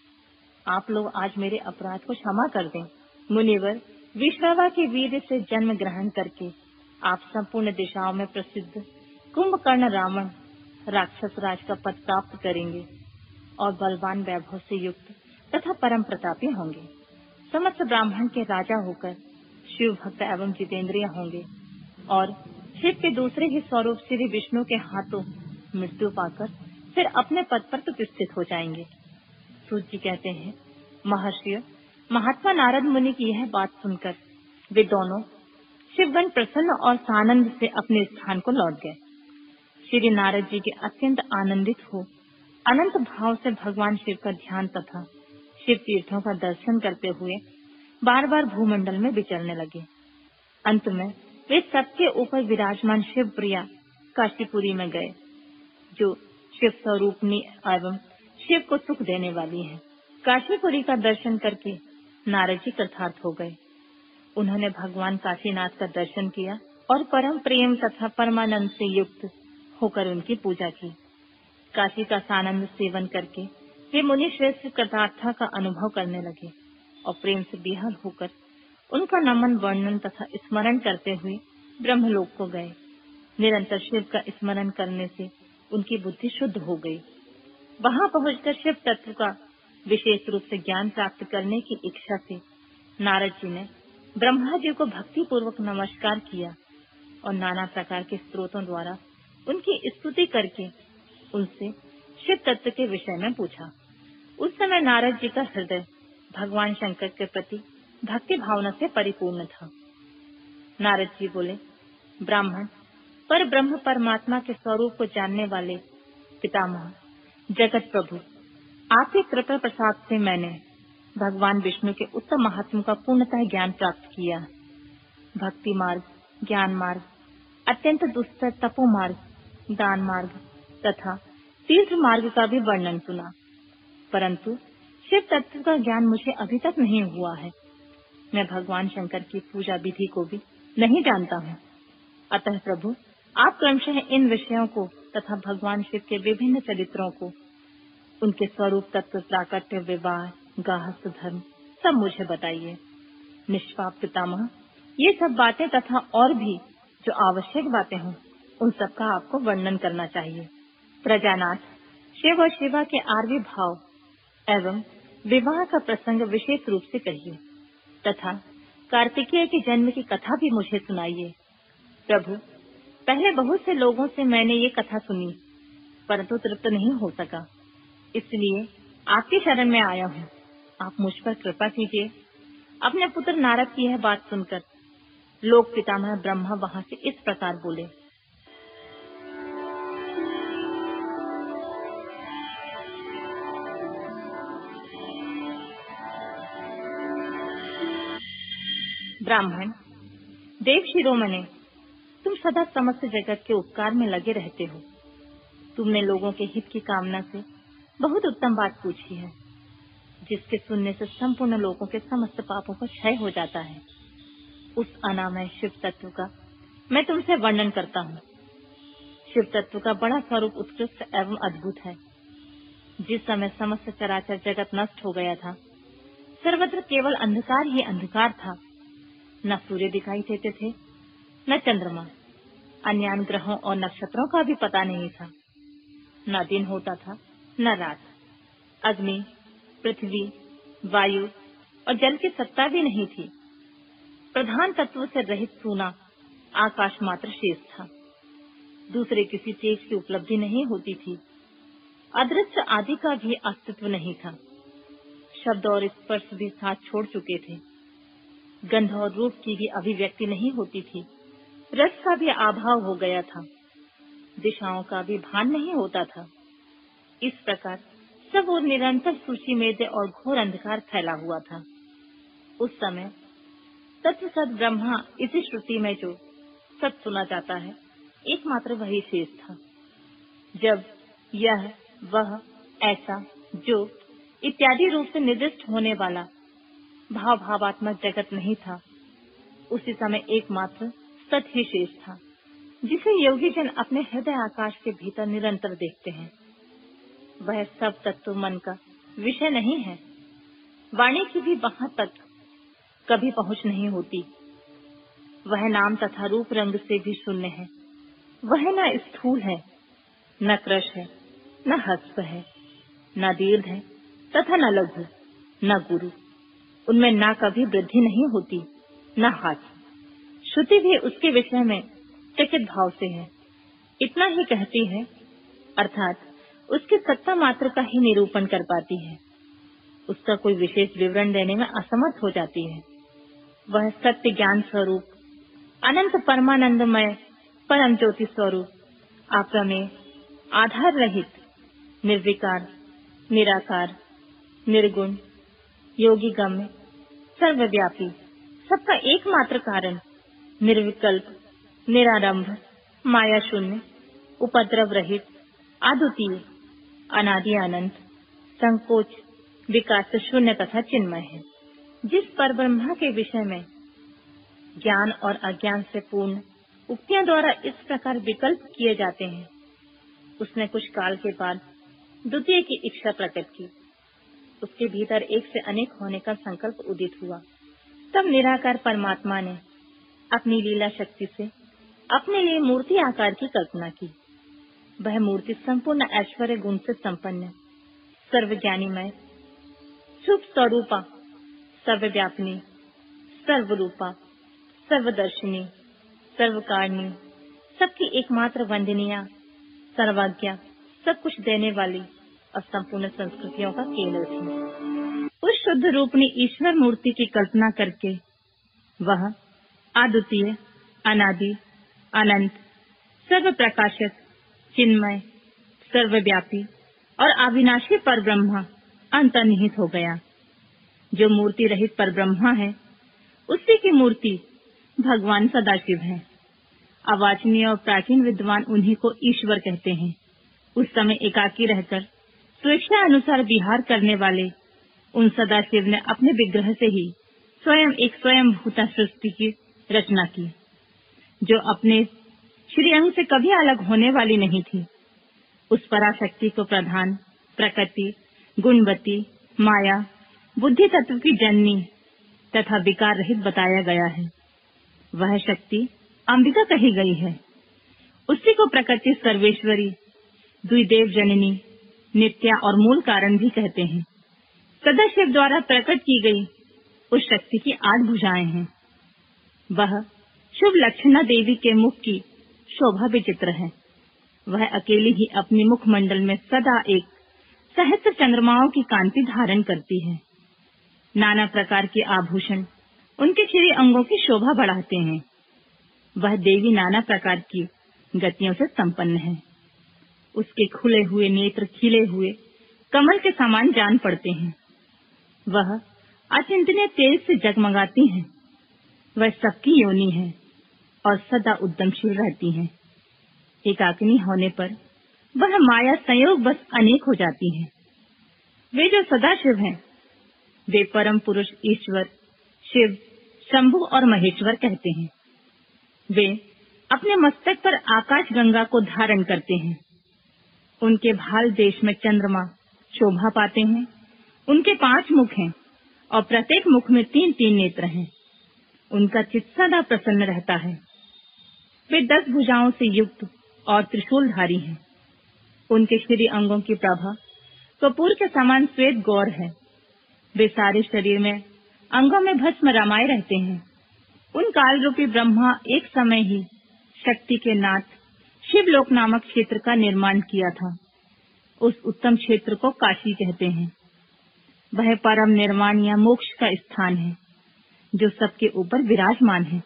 आप लोग आज मेरे अपराध को क्षमा कर दें। मुनिवर, विश्रवा के वीर से जन्म ग्रहण करके आप संपूर्ण दिशाओं में प्रसिद्ध कुंभकर्ण रावण राक्षस राज का पद प्राप्त करेंगे और बलवान वैभव से युक्त तथा परम प्रतापी होंगे। समस्त ब्राह्मण के राजा होकर शिव भक्त एवं जितेंद्रिय होंगे और शिव के दूसरे ही स्वरूप श्री विष्णु के हाथों मृत्यु पाकर फिर अपने पद पर प्रतिष्ठित हो जाएंगे। सूत जी कहते हैं, महर्षियों, महात्मा नारद मुनि की यह बात सुनकर वे दोनों शिवगण प्रसन्न और सानंद से अपने स्थान को लौट गए। श्री नारद जी के अत्यंत आनंदित हो अनंत भाव से भगवान शिव का ध्यान तथा शिव तीर्थों का दर्शन करते हुए बार बार भूमंडल में विचरने लगे। अंत में वे सबके ऊपर विराजमान शिव प्रिया काशीपुरी में गए, जो शिव स्वरूपनी एवं शिव को सुख देने वाली है। काशीपुरी का दर्शन करके नारद जी कृतार्थ हो गए। उन्होंने भगवान काशीनाथ का दर्शन किया और परम प्रेम तथा परमानंद से युक्त होकर उनकी पूजा की। काशी का सानंद सेवन करके वे मुनि श्रेष्ठ कृतार्था का अनुभव करने लगे और प्रेम से बेहद होकर उनका नमन, वर्णन तथा स्मरण करते हुए ब्रह्मलोक को गए। निरंतर शिव का स्मरण करने से उनकी बुद्धि शुद्ध हो गई। वहां पहुंचकर शिव तत्व का विशेष रूप से ज्ञान प्राप्त करने की इच्छा से नारद जी ने ब्रह्मा जी को भक्ति पूर्वक नमस्कार किया और नाना प्रकार के स्तोत्रों द्वारा उनकी स्तुति करके उनसे शिव तत्व के विषय में पूछा। उस समय नारद जी का हृदय भगवान शंकर के प्रति भक्ति भावना से परिपूर्ण था। नारद जी बोले, ब्राह्मण, पर ब्रह्म परमात्मा के स्वरूप को जानने वाले पितामह, जगत प्रभु, आपके कृपा प्रसाद से मैंने भगवान विष्णु के उत्तम महात्म का पूर्णतः ज्ञान प्राप्त किया। भक्ति मार्ग, ज्ञान मार्ग, अत्यंत दुस्तर तपो मार्ग, दान मार्ग तथा तीर्थ मार्ग का भी वर्णन सुना, परंतु शिव तत्व का ज्ञान मुझे अभी तक नहीं हुआ है। मैं भगवान शंकर की पूजा विधि को भी नहीं जानता हूँ। अतः प्रभु, आप क्रमशः इन विषयों को तथा भगवान शिव के विभिन्न चरित्रों को, उनके स्वरूप तत्व, प्राकट्य, विवाह, गाहस्थ धर्म सब मुझे बताइए। निष्पाप पितामह, ये सब बातें तथा और भी जो आवश्यक बातें हों, उन सब का आपको वर्णन करना चाहिए। प्रजानाथ, शिव और शिवा के आर्वी भाव एवं विवाह का प्रसंग विशेष रूप से कहिए तथा कार्तिकेय के जन्म की कथा भी मुझे सुनाइए। प्रभु, पहले बहुत से लोगों से मैंने ये कथा सुनी, परंतु तृप्त नहीं हो सका, इसलिए आपकी शरण में आया हूँ। आप मुझ पर कृपा कीजिए। अपने पुत्र नारद की यह बात सुनकर लोक पितामह ब्रह्मा वहां से इस प्रकार बोले। ब्राह्मण, देव शिरोमणे, तुम सदा समस्त जगत के उपकार में लगे रहते हो। तुमने लोगों के हित की कामना से बहुत उत्तम बात पूछी है, जिसके सुनने से संपूर्ण लोगों के समस्त पापों का क्षय हो जाता है। उस अनामय शिव तत्व का मैं तुमसे वर्णन करता हूँ। शिव तत्व का बड़ा स्वरूप उत्कृष्ट एवं अद्भुत है। जिस समय समस्त चराचर जगत नष्ट हो गया था, सर्वत्र केवल अंधकार ही अंधकार था। न सूर्य दिखाई देते थे, न चंद्रमा, अन्य ग्रहों और नक्षत्रों का भी पता नहीं था। न दिन होता था, न रात। अग्नि, पृथ्वी, वायु और जल की सत्ता भी नहीं थी। प्रधान तत्व से रहित सूना आकाश मात्र शेष था। दूसरे किसी तेज की उपलब्धि नहीं होती थी। अदृश्य आदि का भी अस्तित्व नहीं था। शब्द और स्पर्श भी साथ छोड़ चुके थे। गंध और रूप की भी अभिव्यक्ति नहीं होती थी। रस का भी अभाव हो गया था। दिशाओं का भी भान नहीं होता था। इस प्रकार सब और निरंतर सूची मेद और घोर अंधकार फैला हुआ था। उस समय तत्व सद ब्रह्मा, इसी श्रुति में जो सत सुना जाता है, एकमात्र वही शेष था। जब यह, वह, ऐसा, जो इत्यादि रूप से निर्दिष्ट होने वाला भाव भावात्मक जगत नहीं था, उसी समय एकमात्र सत ही शेष था, जिसे योगी जन अपने हृदय आकाश के भीतर निरंतर देखते हैं। वह सब तत्व मन का विषय नहीं है। वाणी की भी वहां तक कभी पहुंच नहीं होती। वह नाम तथा रूप रंग से भी शून्य है। वह न स्थूल है, न कृश है, न हस्त है, न दीर्घ है तथा न लघु, न गुरु। उनमें न कभी वृद्धि नहीं होती, न हानि। श्रुति भी उसके विषय में चकित भाव से है। इतना ही कहती है, अर्थात उसकी सत्ता मात्र का ही निरूपण कर पाती है। उसका कोई विशेष विवरण देने में असमर्थ हो जाती है। वह सत्य ज्ञान स्वरूप, अनंत परमानंदमय परम ज्योति स्वरूप, अप्रमेय, आधार रहित, निर्विकार, निराकार, निर्गुण, योगी गम्य, सर्वव्यापी, सबका एकमात्र कारण, निर्विकल्प, निरारंभ, माया शून्य, उपद्रव रहित, अद्वितीय, अनादि अनंत, संकोच, विकास शून्य तथा चिन्मय है। जिस परब्रह्मा के विषय में ज्ञान और अज्ञान से पूर्ण उक्तियों द्वारा इस प्रकार विकल्प किए जाते हैं, उसने कुछ काल के बाद द्वितीय की इच्छा प्रकट की। उसके भीतर एक से अनेक होने का संकल्प उदित हुआ। तब निराकार परमात्मा ने अपनी लीला शक्ति से अपने लिए मूर्ति आकार की कल्पना की। वह मूर्ति संपूर्ण ऐश्वर्य गुण से संपन्न, सर्वज्ञानीमय, शुभ स्वरूपा, सर्वव्यापिनी, सर्वरूपा, सर्वदर्शिनी, सर्वकारिणी, सबकी एकमात्र वंदनीय, सर्वज्ञा, सब कुछ देने वाली और संपूर्ण संस्कृतियों का केंद्र थी। उस शुद्ध रूपनी ईश्वर मूर्ति की कल्पना करके वह अद्वितीय, अनादि, अनंत, सर्व प्रकाशक, चिन्मय, सर्वव्यापी और अविनाशी परब्रह्मा अंतर्निहित हो गया। जो मूर्ति रहित परब्रह्मा है, उसी की मूर्ति भगवान सदाशिव है। अवाचनीय और प्राचीन विद्वान उन्हीं को ईश्वर कहते हैं। उस समय एकाकी रहकर स्वेच्छा अनुसार विहार करने वाले उन सदाशिव ने अपने विग्रह से ही स्वयं एक स्वयंभूता सृष्टि की रचना की, जो अपने श्रीअंग से कभी अलग होने वाली नहीं थी। उस पराशक्ति को प्रधान, प्रकृति, गुणवती, माया, बुद्धि तत्व की जननी तथा विकार रहित बताया गया है। वह शक्ति अंबिका कही गई है। उसी को प्रकृति सर्वेश्वरी, द्विदेव जननी, नित्या और मूल कारण भी कहते हैं। सदाशिव द्वारा प्रकट की गई उस शक्ति की 8 भुजाएं हैं। वह शुभ लक्षणा देवी के मुख की शोभा विचित्र है। वह अकेली ही अपने मुखमंडल में सदा एक सहस्त्र चंद्रमाओं की कांति धारण करती है। नाना प्रकार के आभूषण उनके श्री अंगों की शोभा बढ़ाते हैं। वह देवी नाना प्रकार की गतियों से संपन्न है। उसके खुले हुए नेत्र खिले हुए कमल के समान जान पड़ते हैं। वह अचिंतनीय तेज से जगमगाती हैं। वह सबकी योनि है और सदा उद्यमशील रहती हैं। एकाकिनी होने पर वह माया संयोग बस अनेक हो जाती हैं। वे जो सदाशिव हैं, वे परम पुरुष ईश्वर शिव, शंभु और महेश्वर कहते हैं। वे अपने मस्तक पर आकाश गंगा को धारण करते हैं। उनके भाल देश में चंद्रमा शोभा पाते हैं। उनके 5 मुख हैं और प्रत्येक मुख में 3-3 नेत्र हैं। उनका चित्त सदा प्रसन्न रहता है। वे 10 भुजाओं से युक्त और त्रिशूलधारी हैं। उनके श्री अंगों की प्रभा कपूर के समान श्वेत गौर है। वे सारे शरीर में अंगों में भस्म रमाए रहते हैं। उन काल रूपी ब्रह्मा एक समय ही शक्ति के नाथ शिवलोक नामक क्षेत्र का निर्माण किया था। उस उत्तम क्षेत्र को काशी कहते हैं। वह परम निर्वाण या मोक्ष का स्थान है जो सबके ऊपर विराजमान है।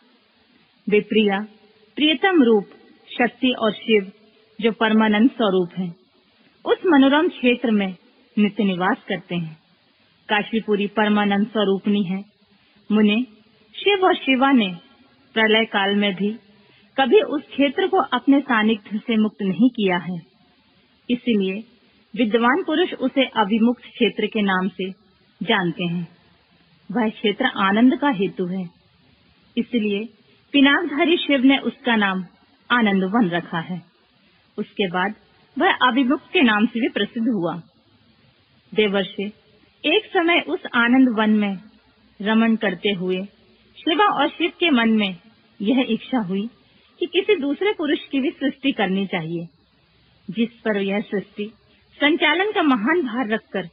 वे प्रिया, प्रियतम रूप, शक्ति और शिव जो परमानंद स्वरूप हैं, उस मनोरम क्षेत्र में नित्य निवास करते हैं। काशीपुरी परमानंद स्वरूपनी है। मुने, शिव और शिवा ने प्रलय काल में भी कभी उस क्षेत्र को अपने सानिध्य से मुक्त नहीं किया है। इसलिए विद्वान पुरुष उसे अविमुक्त क्षेत्र के नाम से जानते हैं। वह क्षेत्र आनंद का हेतु है। इसलिए पिनाकधारी शिव ने उसका नाम आनंद वन रखा है। उसके बाद वह अविमुक्त के नाम से भी प्रसिद्ध हुआ। देवर्षि, एक समय उस आनंद वन में रमण करते हुए शिवा और शिव के मन में यह इच्छा हुई कि किसी दूसरे पुरुष की भी सृष्टि करनी चाहिए, जिस पर यह सृष्टि संचालन का महान भार रखकर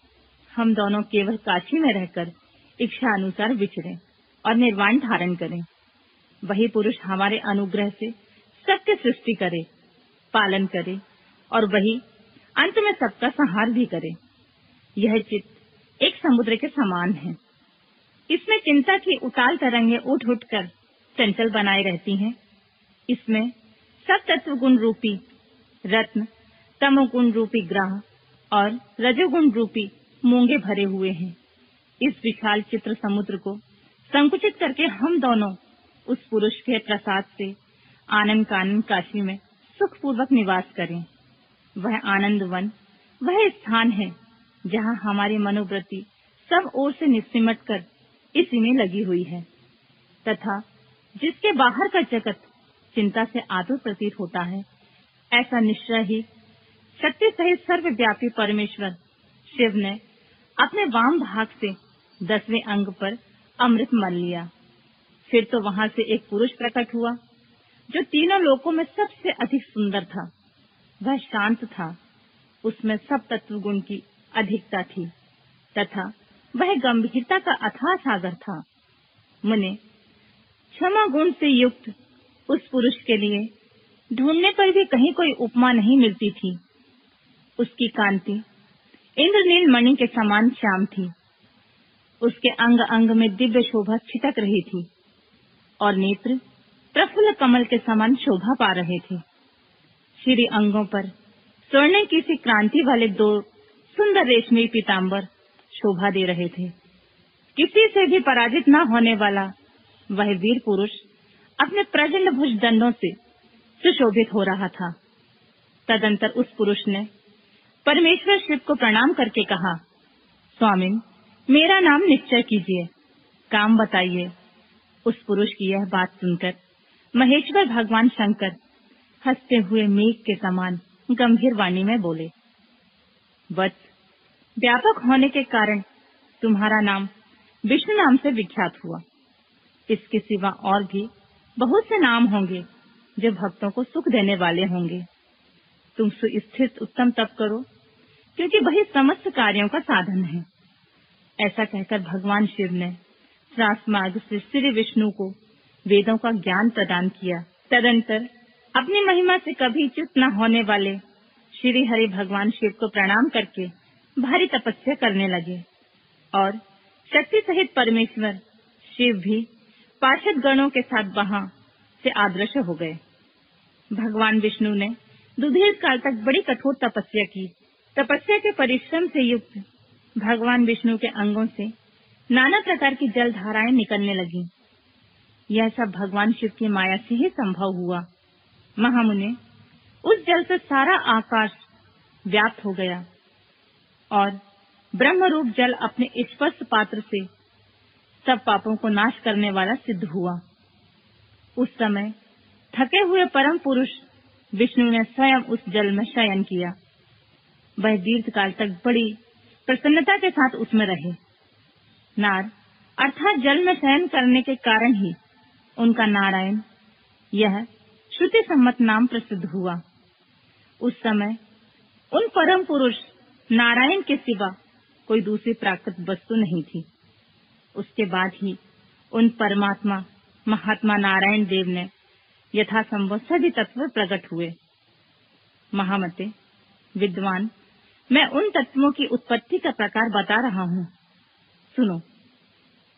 हम दोनों केवल काशी में रहकर इच्छा अनुसार विचरें और निर्वाण धारण करें। वही पुरुष हमारे अनुग्रह से सबके सृष्टि करे, पालन करे और वही अंत में सबका संहार भी करे। यह चित्त एक समुद्र के समान है। इसमें चिंता की उताल तरंगे उठ उठकर चंचल बनाए रहती हैं। इसमें सब तत्व गुण रूपी रत्न, तमोगुण रूपी ग्रह और रजोगुण रूपी मूंगे भरे हुए हैं। इस विशाल चित्र समुद्र को संकुचित करके हम दोनों उस पुरुष के प्रसाद से आनंद कानन काशी में सुखपूर्वक निवास करें। वह आनंद वन वह स्थान है जहाँ हमारी मनोवृत्ति सब ओर से निसिमट कर इसी में लगी हुई है तथा जिसके बाहर का जगत चिंता से आतुर प्रतीत होता है। ऐसा निश्चय ही शक्ति सहित सर्वव्यापी परमेश्वर शिव ने अपने वाम भाग से 10वें अंग पर अमृत मल लिया। फिर तो वहां से एक पुरुष प्रकट हुआ जो तीनों लोकों में सबसे अधिक सुंदर था। वह शांत था, उसमें सब तत्व गुण की अधिकता थी तथा वह गंभीरता का अथाह सागर था। मुने, क्षमा गुण से युक्त उस पुरुष के लिए ढूंढने पर भी कहीं कोई उपमा नहीं मिलती थी। उसकी कांति इंद्रनील मणि के समान श्याम थी। उसके अंग अंग में दिव्य शोभा छिटक रही थी और नेत्र प्रफुल्ल कमल के समान शोभा पा रहे थे। श्री अंगों पर स्वर्ण की सी क्रांति वाले 2 सुंदर रेशमी पीतांबर शोभा दे रहे थे। किसी से भी पराजित न होने वाला वह वीर पुरुष अपने प्रचंड भुज दंडों से सुशोभित हो रहा था। तदंतर उस पुरुष ने परमेश्वर शिव को प्रणाम करके कहा, स्वामिन, मेरा नाम निश्चय कीजिए, काम बताइए। उस पुरुष की यह बात सुनकर महेश्वर भगवान शंकर हंसते हुए मेघ के समान गंभीर वाणी में बोले, वत्स, व्यापक होने के कारण तुम्हारा नाम विष्णु नाम से विख्यात हुआ। इसके सिवा और भी बहुत से नाम होंगे जो भक्तों को सुख देने वाले होंगे। तुम सुस्थित उत्तम तप करो, क्योंकि वही समस्त कार्यों का साधन है। ऐसा कहकर भगवान शिव ने श्रास मार्ग से श्री विष्णु को वेदों का ज्ञान प्रदान किया। तदंतर अपनी महिमा से कभी च्युत न होने वाले श्री हरि भगवान शिव को प्रणाम करके भारी तपस्या करने लगे और शक्ति सहित परमेश्वर शिव भी पार्षद गणों के साथ वहां से अदृश्य हो गए। भगवान विष्णु ने सुदीर्घ काल तक बड़ी कठोर तपस्या की। तपस्या के परिश्रम से युक्त भगवान विष्णु के अंगों से नाना प्रकार की जल धाराएं निकलने लगी। यह सब भगवान शिव की माया से ही संभव हुआ। महामुने, उस जल से सारा आकाश व्याप्त हो गया और ब्रह्म रूप जल अपने स्पर्श पात्र से सब पापों को नाश करने वाला सिद्ध हुआ। उस समय थके हुए परम पुरुष विष्णु ने स्वयं उस जल में शयन किया। वह दीर्घ काल तक बड़ी प्रसन्नता के साथ उसमें रहे। नार अर्थात जल में शयन करने के कारण ही उनका नारायण, यह श्रुति सम्मत नाम प्रसिद्ध हुआ। उस समय उन परम पुरुष नारायण के सिवा कोई दूसरी प्राकृत वस्तु नहीं थी। उसके बाद ही उन परमात्मा महात्मा नारायण देव ने यथासंभव सभी तत्व प्रकट हुए। महामते, विद्वान, मैं उन तत्वों की उत्पत्ति का प्रकार बता रहा हूँ। सुनो।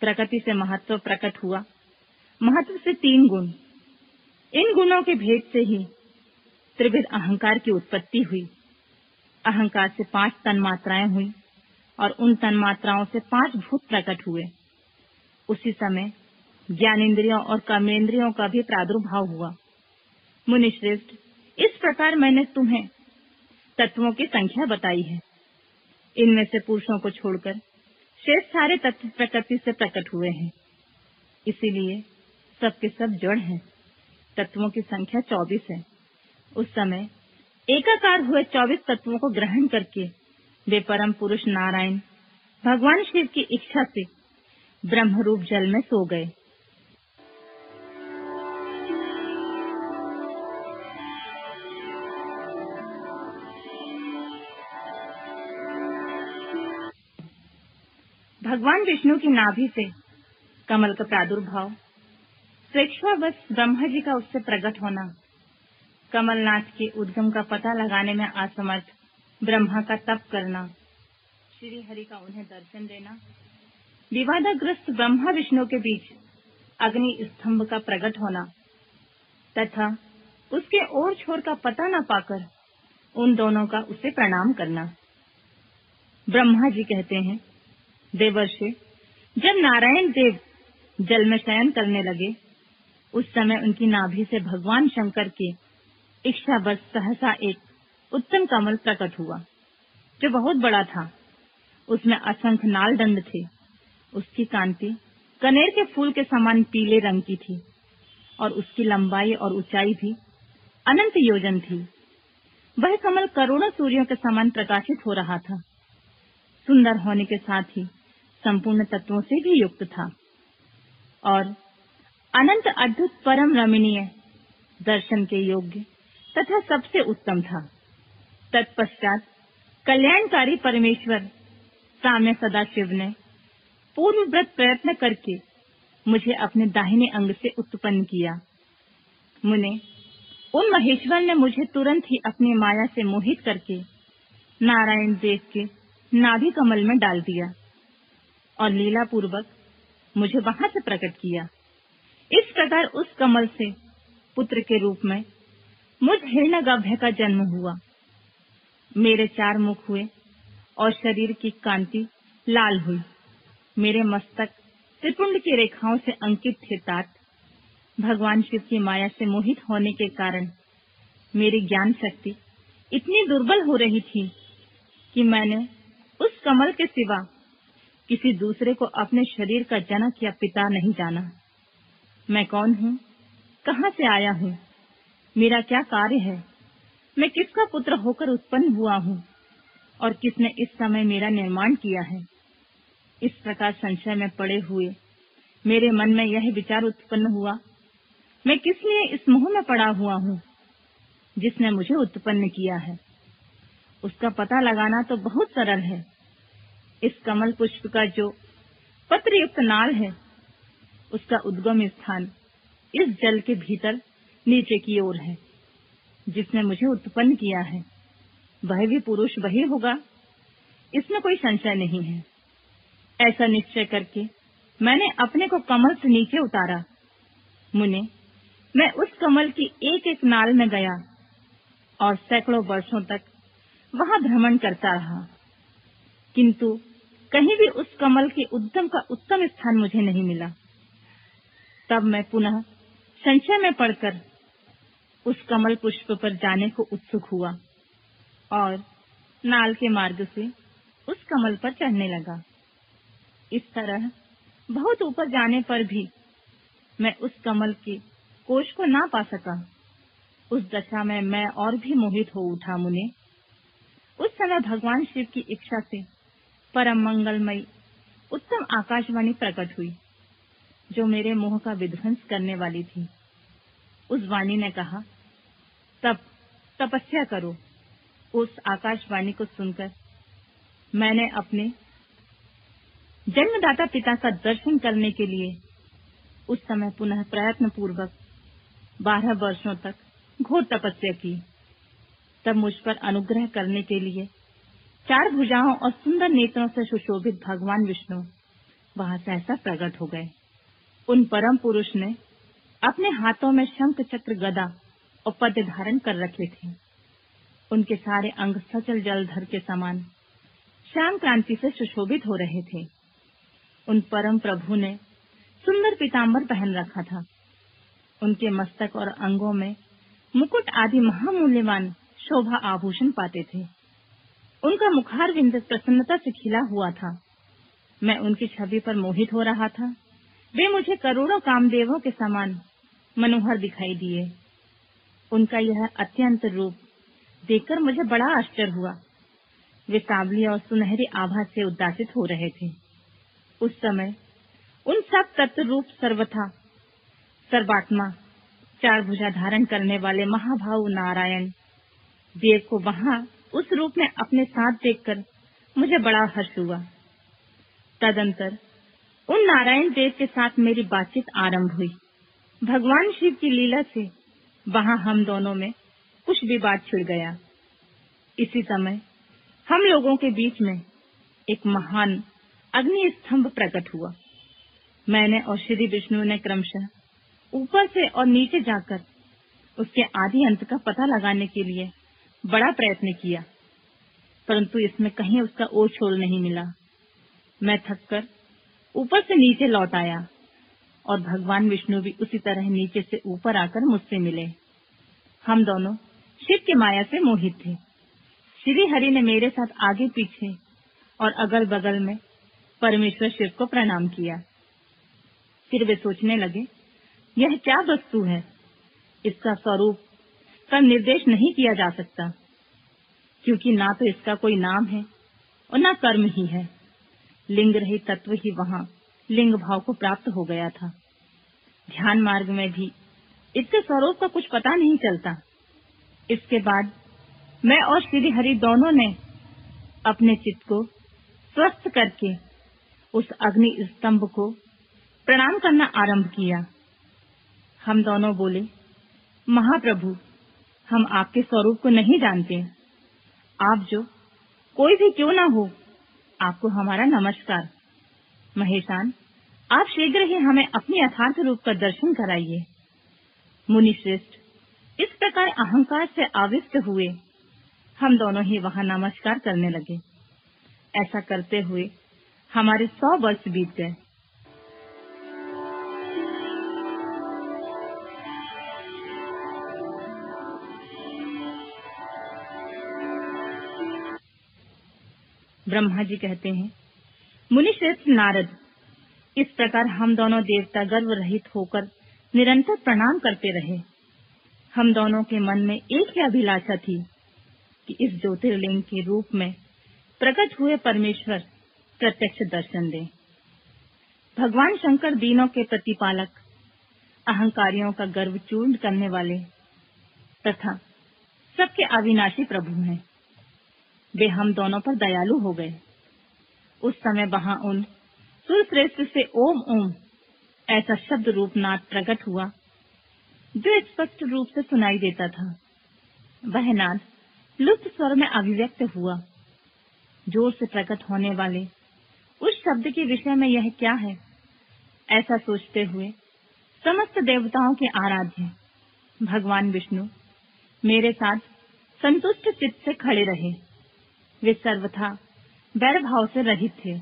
प्रकृति से महत्व प्रकट हुआ। महत्व से 3 गुण। इन गुणों के भेद से ही त्रिविध अहंकार की उत्पत्ति हुई। अहंकार से 5 तन्मात्राएं हुई और उन तन्मात्राओं से 5 भूत प्रकट हुए। उसी समय ज्ञानेंद्रियों और कर्मेंद्रियों का भी प्रादुर्भाव हुआ। मुनिश्रेष्ठ, इस प्रकार मैंने तुम्हें तत्वों की संख्या बताई है। इनमें से पुरुषों को छोड़कर शेष सारे तत्व प्रकृति से प्रकट हुए हैं। इसीलिए सबके सब जड़ हैं। तत्वों की संख्या 24 है। उस समय एकाकार हुए 24 तत्वों को ग्रहण करके वे परम पुरुष नारायण भगवान शिव की इच्छा से ब्रह्म रूप जल में सो गए। भगवान विष्णु की नाभि से कमल का प्रादुर्भाव, स्वेच्छावश ब्रह्मा जी का उससे प्रकट होना, कमलनाथ के उद्गम का पता लगाने में असमर्थ ब्रह्मा का तप करना, श्री हरि का उन्हें दर्शन देना, विवादग्रस्त ब्रह्मा विष्णु के बीच अग्नि स्तंभ का प्रकट होना तथा उसके ओर छोर का पता न पाकर उन दोनों का उसे प्रणाम करना। ब्रह्मा जी कहते हैं, देवर्षि, जब नारायण देव जल में शयन करने लगे, उस समय उनकी नाभि से भगवान शंकर के इच्छावश सहसा एक उत्तम कमल प्रकट हुआ, जो बहुत बड़ा था। उसमें असंख्य नाल दंड थे। उसकी कांति कनेर के फूल के समान पीले रंग की थी और उसकी लंबाई और ऊंचाई भी अनंत योजन थी। वह कमल करोड़ों सूर्यों के समान प्रकाशित हो रहा था। सुंदर होने के साथ ही संपूर्ण तत्वों से भी युक्त था और अनंत अद्भुत परम रमणीय, दर्शन के योग्य तथा सबसे उत्तम था। तत्पश्चात कल्याणकारी परमेश्वर साम्य सदाशिव ने पूर्वव्रत प्रयत्न करके मुझे अपने दाहिने अंग से उत्पन्न किया। मुने, उन महेश्वर ने मुझे तुरंत ही अपनी माया से मोहित करके नारायण देव के नाभि कमल में डाल दिया और लीला पूर्वक मुझे वहां से प्रकट किया। इस प्रकार उस कमल से पुत्र के रूप में मुझ हिरण्यगर्भ का जन्म हुआ। मेरे 4 मुख हुए और शरीर की कांति लाल हुई। मेरे मस्तक त्रिपुंड की रेखाओं से अंकित थे। तात भगवान शिव की माया से मोहित होने के कारण मेरी ज्ञान शक्ति इतनी दुर्बल हो रही थी कि मैंने उस कमल के सिवा किसी दूसरे को अपने शरीर का जनक या पिता नहीं जाना। मैं कौन हूँ, कहाँ से आया हूँ, मेरा क्या कार्य है, मैं किसका पुत्र होकर उत्पन्न हुआ हूँ और किसने इस समय मेरा निर्माण किया है। इस प्रकार संशय में पड़े हुए मेरे मन में यह विचार उत्पन्न हुआ मैं किस लिए इस मोह में पड़ा हुआ हूँ जिसने मुझे उत्पन्न किया है। उसका पता लगाना तो बहुत सरल है। इस कमल पुष्प का जो पत्रयुक्त नाल है, उसका उद्गम स्थान इस जल के भीतर नीचे की ओर है। जिसने मुझे उत्पन्न किया है वह भी पुरुष वही होगा, इसमें कोई संशय नहीं है। ऐसा निश्चय करके मैंने अपने को कमल से नीचे उतारा। मुने, मैं उस कमल की एक एक नाल में गया और सैकड़ों वर्षों तक वहां भ्रमण करता रहा, किंतु कहीं भी उस कमल के उद्गम का उत्तम स्थान मुझे नहीं मिला। तब मैं पुनः संशय में पड़कर उस कमल पुष्प पर जाने को उत्सुक हुआ और नाल के मार्ग से उस कमल पर चढ़ने लगा। इस तरह बहुत ऊपर जाने पर भी मैं उस कमल के कोश को ना पा सका। उस दशा में मैं और भी मोहित हो उठा। मुने, उस समय भगवान शिव की इच्छा से परम मंगलमयी उत्तम आकाशवाणी प्रकट हुई, जो मेरे मोह का विध्वंस करने वाली थी। उस वाणी ने कहा, तपस्या करो। उस आकाशवाणी को सुनकर मैंने अपने जन्मदाता पिता का दर्शन करने के लिए उस समय पुनः प्रयत्न पूर्वक 12 वर्षों तक घोर तपस्या की। तब मुझ पर अनुग्रह करने के लिए 4 भुजाओं और सुंदर नेत्रों से सुशोभित भगवान विष्णु वहां सहसा प्रकट हो गए। उन परम पुरुष ने अपने हाथों में शंख चक्र गदा और पद्म धारण कर रखे थे। उनके सारे अंग सचल जलधर के समान श्याम क्रांति से सुशोभित हो रहे थे। उन परम प्रभु ने सुंदर पीतांबर पहन रखा था। उनके मस्तक और अंगों में मुकुट आदि महामूल्यवान शोभा आभूषण पाते थे। उनका मुखारविंद प्रसन्नता से खिला हुआ था। मैं उनकी छवि पर मोहित हो रहा था। वे मुझे करोड़ों कामदेवों के समान मनोहर दिखाई दिए। उनका यह अत्यंत रूप देखकर मुझे बड़ा आश्चर्य हुआ। वे सांवली और सुनहरी आभा से उद्दासित हो रहे थे। उस समय उन सब तत्व रूप सर्वथा सर्वात्मा 4 भुजा धारण करने वाले महाभाव नारायण देव को वहां उस रूप में अपने साथ देखकर मुझे बड़ा हर्ष हुआ। तदंतर उन नारायण देव के साथ मेरी बातचीत आरंभ हुई। भगवान शिव की लीला से वहां हम दोनों में कुछ विवाद छिड़ गया। इसी समय हम लोगों के बीच में एक महान अग्नि स्तंभ प्रकट हुआ। मैंने और श्री विष्णु ने क्रमशः ऊपर से और नीचे जाकर उसके आदि अंत का पता लगाने के लिए बड़ा प्रयत्न किया, परंतु इसमें कहीं उसका ओर छोर नहीं मिला। मैं थककर ऊपर से नीचे लौट आया और भगवान विष्णु भी उसी तरह नीचे से ऊपर आकर मुझसे मिले। हम दोनों शिव की माया से मोहित थे। श्री हरि ने मेरे साथ आगे पीछे और अगल बगल में परमेश्वर शिव को प्रणाम किया। फिर वे सोचने लगे, यह क्या वस्तु है, इसका स्वरूप का निर्देश नहीं किया जा सकता, क्योंकि ना तो इसका कोई नाम है और ना कर्म ही है। लिंग रहित तत्व ही वहां लिंग भाव को प्राप्त हो गया था। ध्यान मार्ग में भी इसके स्वरूप का कुछ पता नहीं चलता। इसके बाद मैं और श्री हरि दोनों ने अपने चित्त को स्वस्थ करके उस अग्नि स्तंभ को प्रणाम करना आरंभ किया। हम दोनों बोले, महाप्रभु, हम आपके स्वरूप को नहीं जानते। आप जो कोई भी क्यों ना हो, आपको हमारा नमस्कार। महेशान, आप शीघ्र ही हमें अपनी यथार्थ रूप का दर्शन कराइए। मुनि श्रेष्ठ, इस प्रकार अहंकार से आविष्ट हुए हम दोनों ही वहां नमस्कार करने लगे। ऐसा करते हुए हमारे 100 वर्ष बीत गए। ब्रह्मा जी कहते हैं, मुनि श्रेष्ठ नारद, इस प्रकार हम दोनों देवता गर्व रहित होकर निरंतर प्रणाम करते रहे। हम दोनों के मन में एक ही अभिलाषा थी कि इस ज्योतिर्लिंग के रूप में प्रकट हुए परमेश्वर प्रत्यक्ष दर्शन दें। भगवान शंकर दीनों के प्रतिपालक, अहंकारियों का गर्व चूर्ण करने वाले तथा सबके अविनाशी प्रभु हैं। वे हम दोनों पर दयालु हो गए। उस समय वहां उन सुरश्रेष्ठ से ओम ओम ऐसा शब्द रूप नाद प्रकट हुआ जो स्पष्ट रूप से सुनाई देता था। वह नाद लुप्त स्वर में अभिव्यक्त हुआ। जोर से प्रकट होने वाले उस शब्द के विषय में यह क्या है, ऐसा सोचते हुए समस्त देवताओं के आराध्य भगवान विष्णु मेरे साथ संतुष्ट चित्त से खड़े रहे। वे सर्वथा वैर भाव से रहित थे।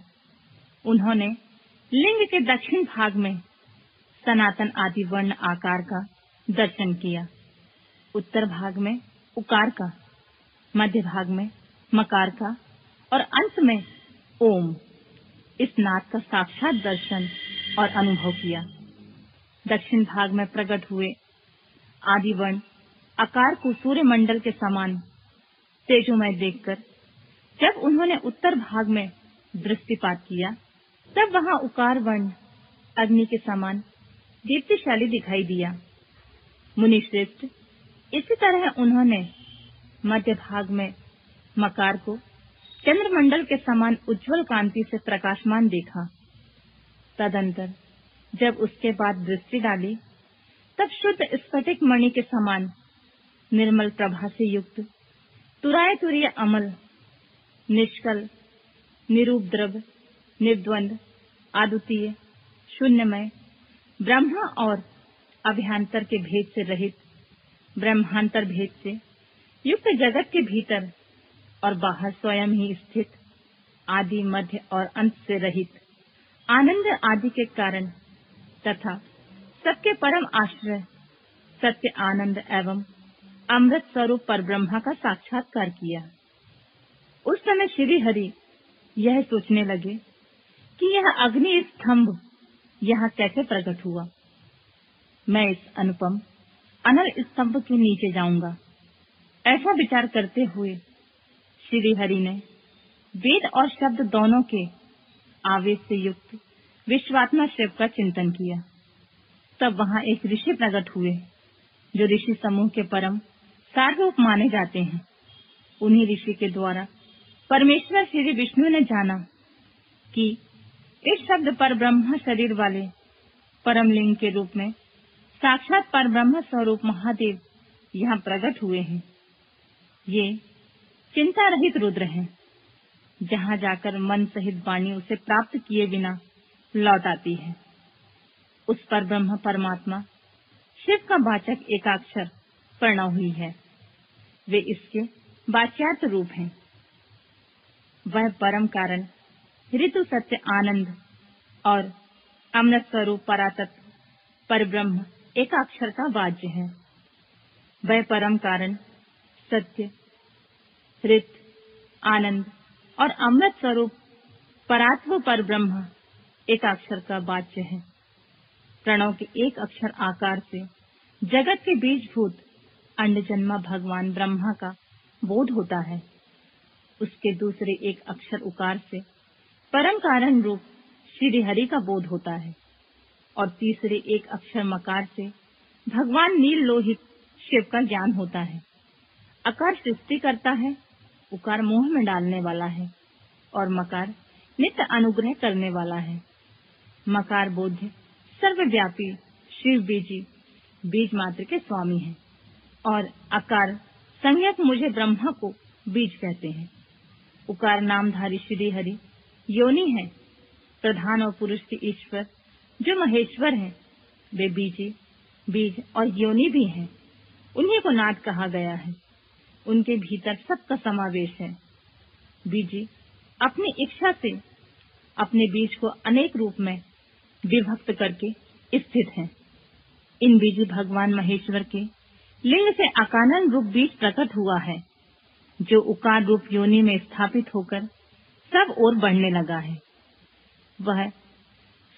उन्होंने लिंग के दक्षिण भाग में सनातन आदि वर्ण आकार का दर्शन किया, उत्तर भाग में उकार का, मध्य भाग में मकार का और अंत में ओम इस नाद का साक्षात दर्शन और अनुभव किया। दक्षिण भाग में प्रकट हुए आदि वर्ण आकार को सूर्य मंडल के समान तेजोमय देखकर जब उन्होंने उत्तर भाग में दृष्टिपात किया, तब वहां उकार वर्ण अग्नि के समान दीप्तिशाली दिखाई दिया। मुनि श्रेष्ठ, इसी तरह उन्होंने मध्य भाग में मकार को चंद्रमंडल के समान उज्जवल कांति से प्रकाशमान देखा। तदंतर जब उसके बाद दृष्टि डाली, तब शुद्ध स्फटिक मणि के समान निर्मल प्रभा से युक्त तुराय तुरीय अमल, निष्कल, निरूपद्रव, निर्द्वंद, अद्वितीय, शून्यमय, ब्रह्मा और अभ्यंतर के भेद से रहित, ब्रह्मांतर भेद से युक्त जगत के भीतर और बाहर स्वयं ही स्थित, आदि मध्य और अंत से रहित, आनंद आदि के कारण तथा सबके परम आश्रय सत्य आनंद एवं अमृत स्वरूप परब्रह्मा का साक्षात्कार किया। उस समय श्री हरि यह सोचने लगे कि यह अग्नि स्तंभ यहाँ कैसे प्रकट हुआ। मैं इस अनुपम अनल स्तंभ के नीचे जाऊंगा। ऐसा विचार करते हुए श्री हरि ने वेद और शब्द दोनों के आवेश से युक्त विश्वात्मा शिव का चिंतन किया। तब वहां एक ऋषि प्रकट हुए जो ऋषि समूह के परम साररूप माने जाते हैं। उन्हीं ऋषि के द्वारा परमेश्वर श्री विष्णु ने जाना कि इस शब्द पर ब्रह्म शरीर वाले परम लिंग के रूप में साक्षात पर ब्रह्म स्वरूप महादेव यहाँ प्रकट हुए हैं। ये चिंता रहित रुद्र हैं, जहाँ जाकर मन सहित वाणी उसे प्राप्त किए बिना लौट आती है। उस पर ब्रह्म परमात्मा शिव का वाचक एकाक्षर प्रणव हुई है। वे इसके वाच्यार्थ रूप हैं। वह परम कारण ऋतु सत्य आनंद और अमृत स्वरूप परातत्व परब्रह्म एकाक्षर का वाच्य है। वह परम कारण सत्य ऋत आनंद और अमृत स्वरूप परात्व परब्रह्म एकाक्षर का वाच्य है। प्रणव के एक अक्षर आकार से जगत के बीजभूत अंड जन्मा भगवान ब्रह्मा का बोध होता है। उसके दूसरे एक अक्षर उकार से परम कारण रूप श्री हरि का बोध होता है और तीसरे एक अक्षर मकार से भगवान नील लोहित शिव का ज्ञान होता है। अकार सृष्टि करता है, उकार मोह में डालने वाला है और मकार नित्य अनुग्रह करने वाला है। मकार बोध्य सर्वव्यापी शिव बीजी बीज मात्र के स्वामी हैं और अकार संज्ञक मुझे ब्रह्मा को बीज कहते हैं। उकार नामधारी श्री हरि योनि है, प्रधान और पुरुष के ईश्वर जो महेश्वर हैं। वे बीजी बीज और योनि भी हैं। उन्हीं को नाद कहा गया है। उनके भीतर सबका समावेश है। बीजी अपनी इच्छा से अपने बीज को अनेक रूप में विभक्त करके स्थित हैं। इन बीजी भगवान महेश्वर के लिंग से अकानन रूप बीज प्रकट हुआ है, जो उकार रूप योनि में स्थापित होकर सब ओर बढ़ने लगा है। वह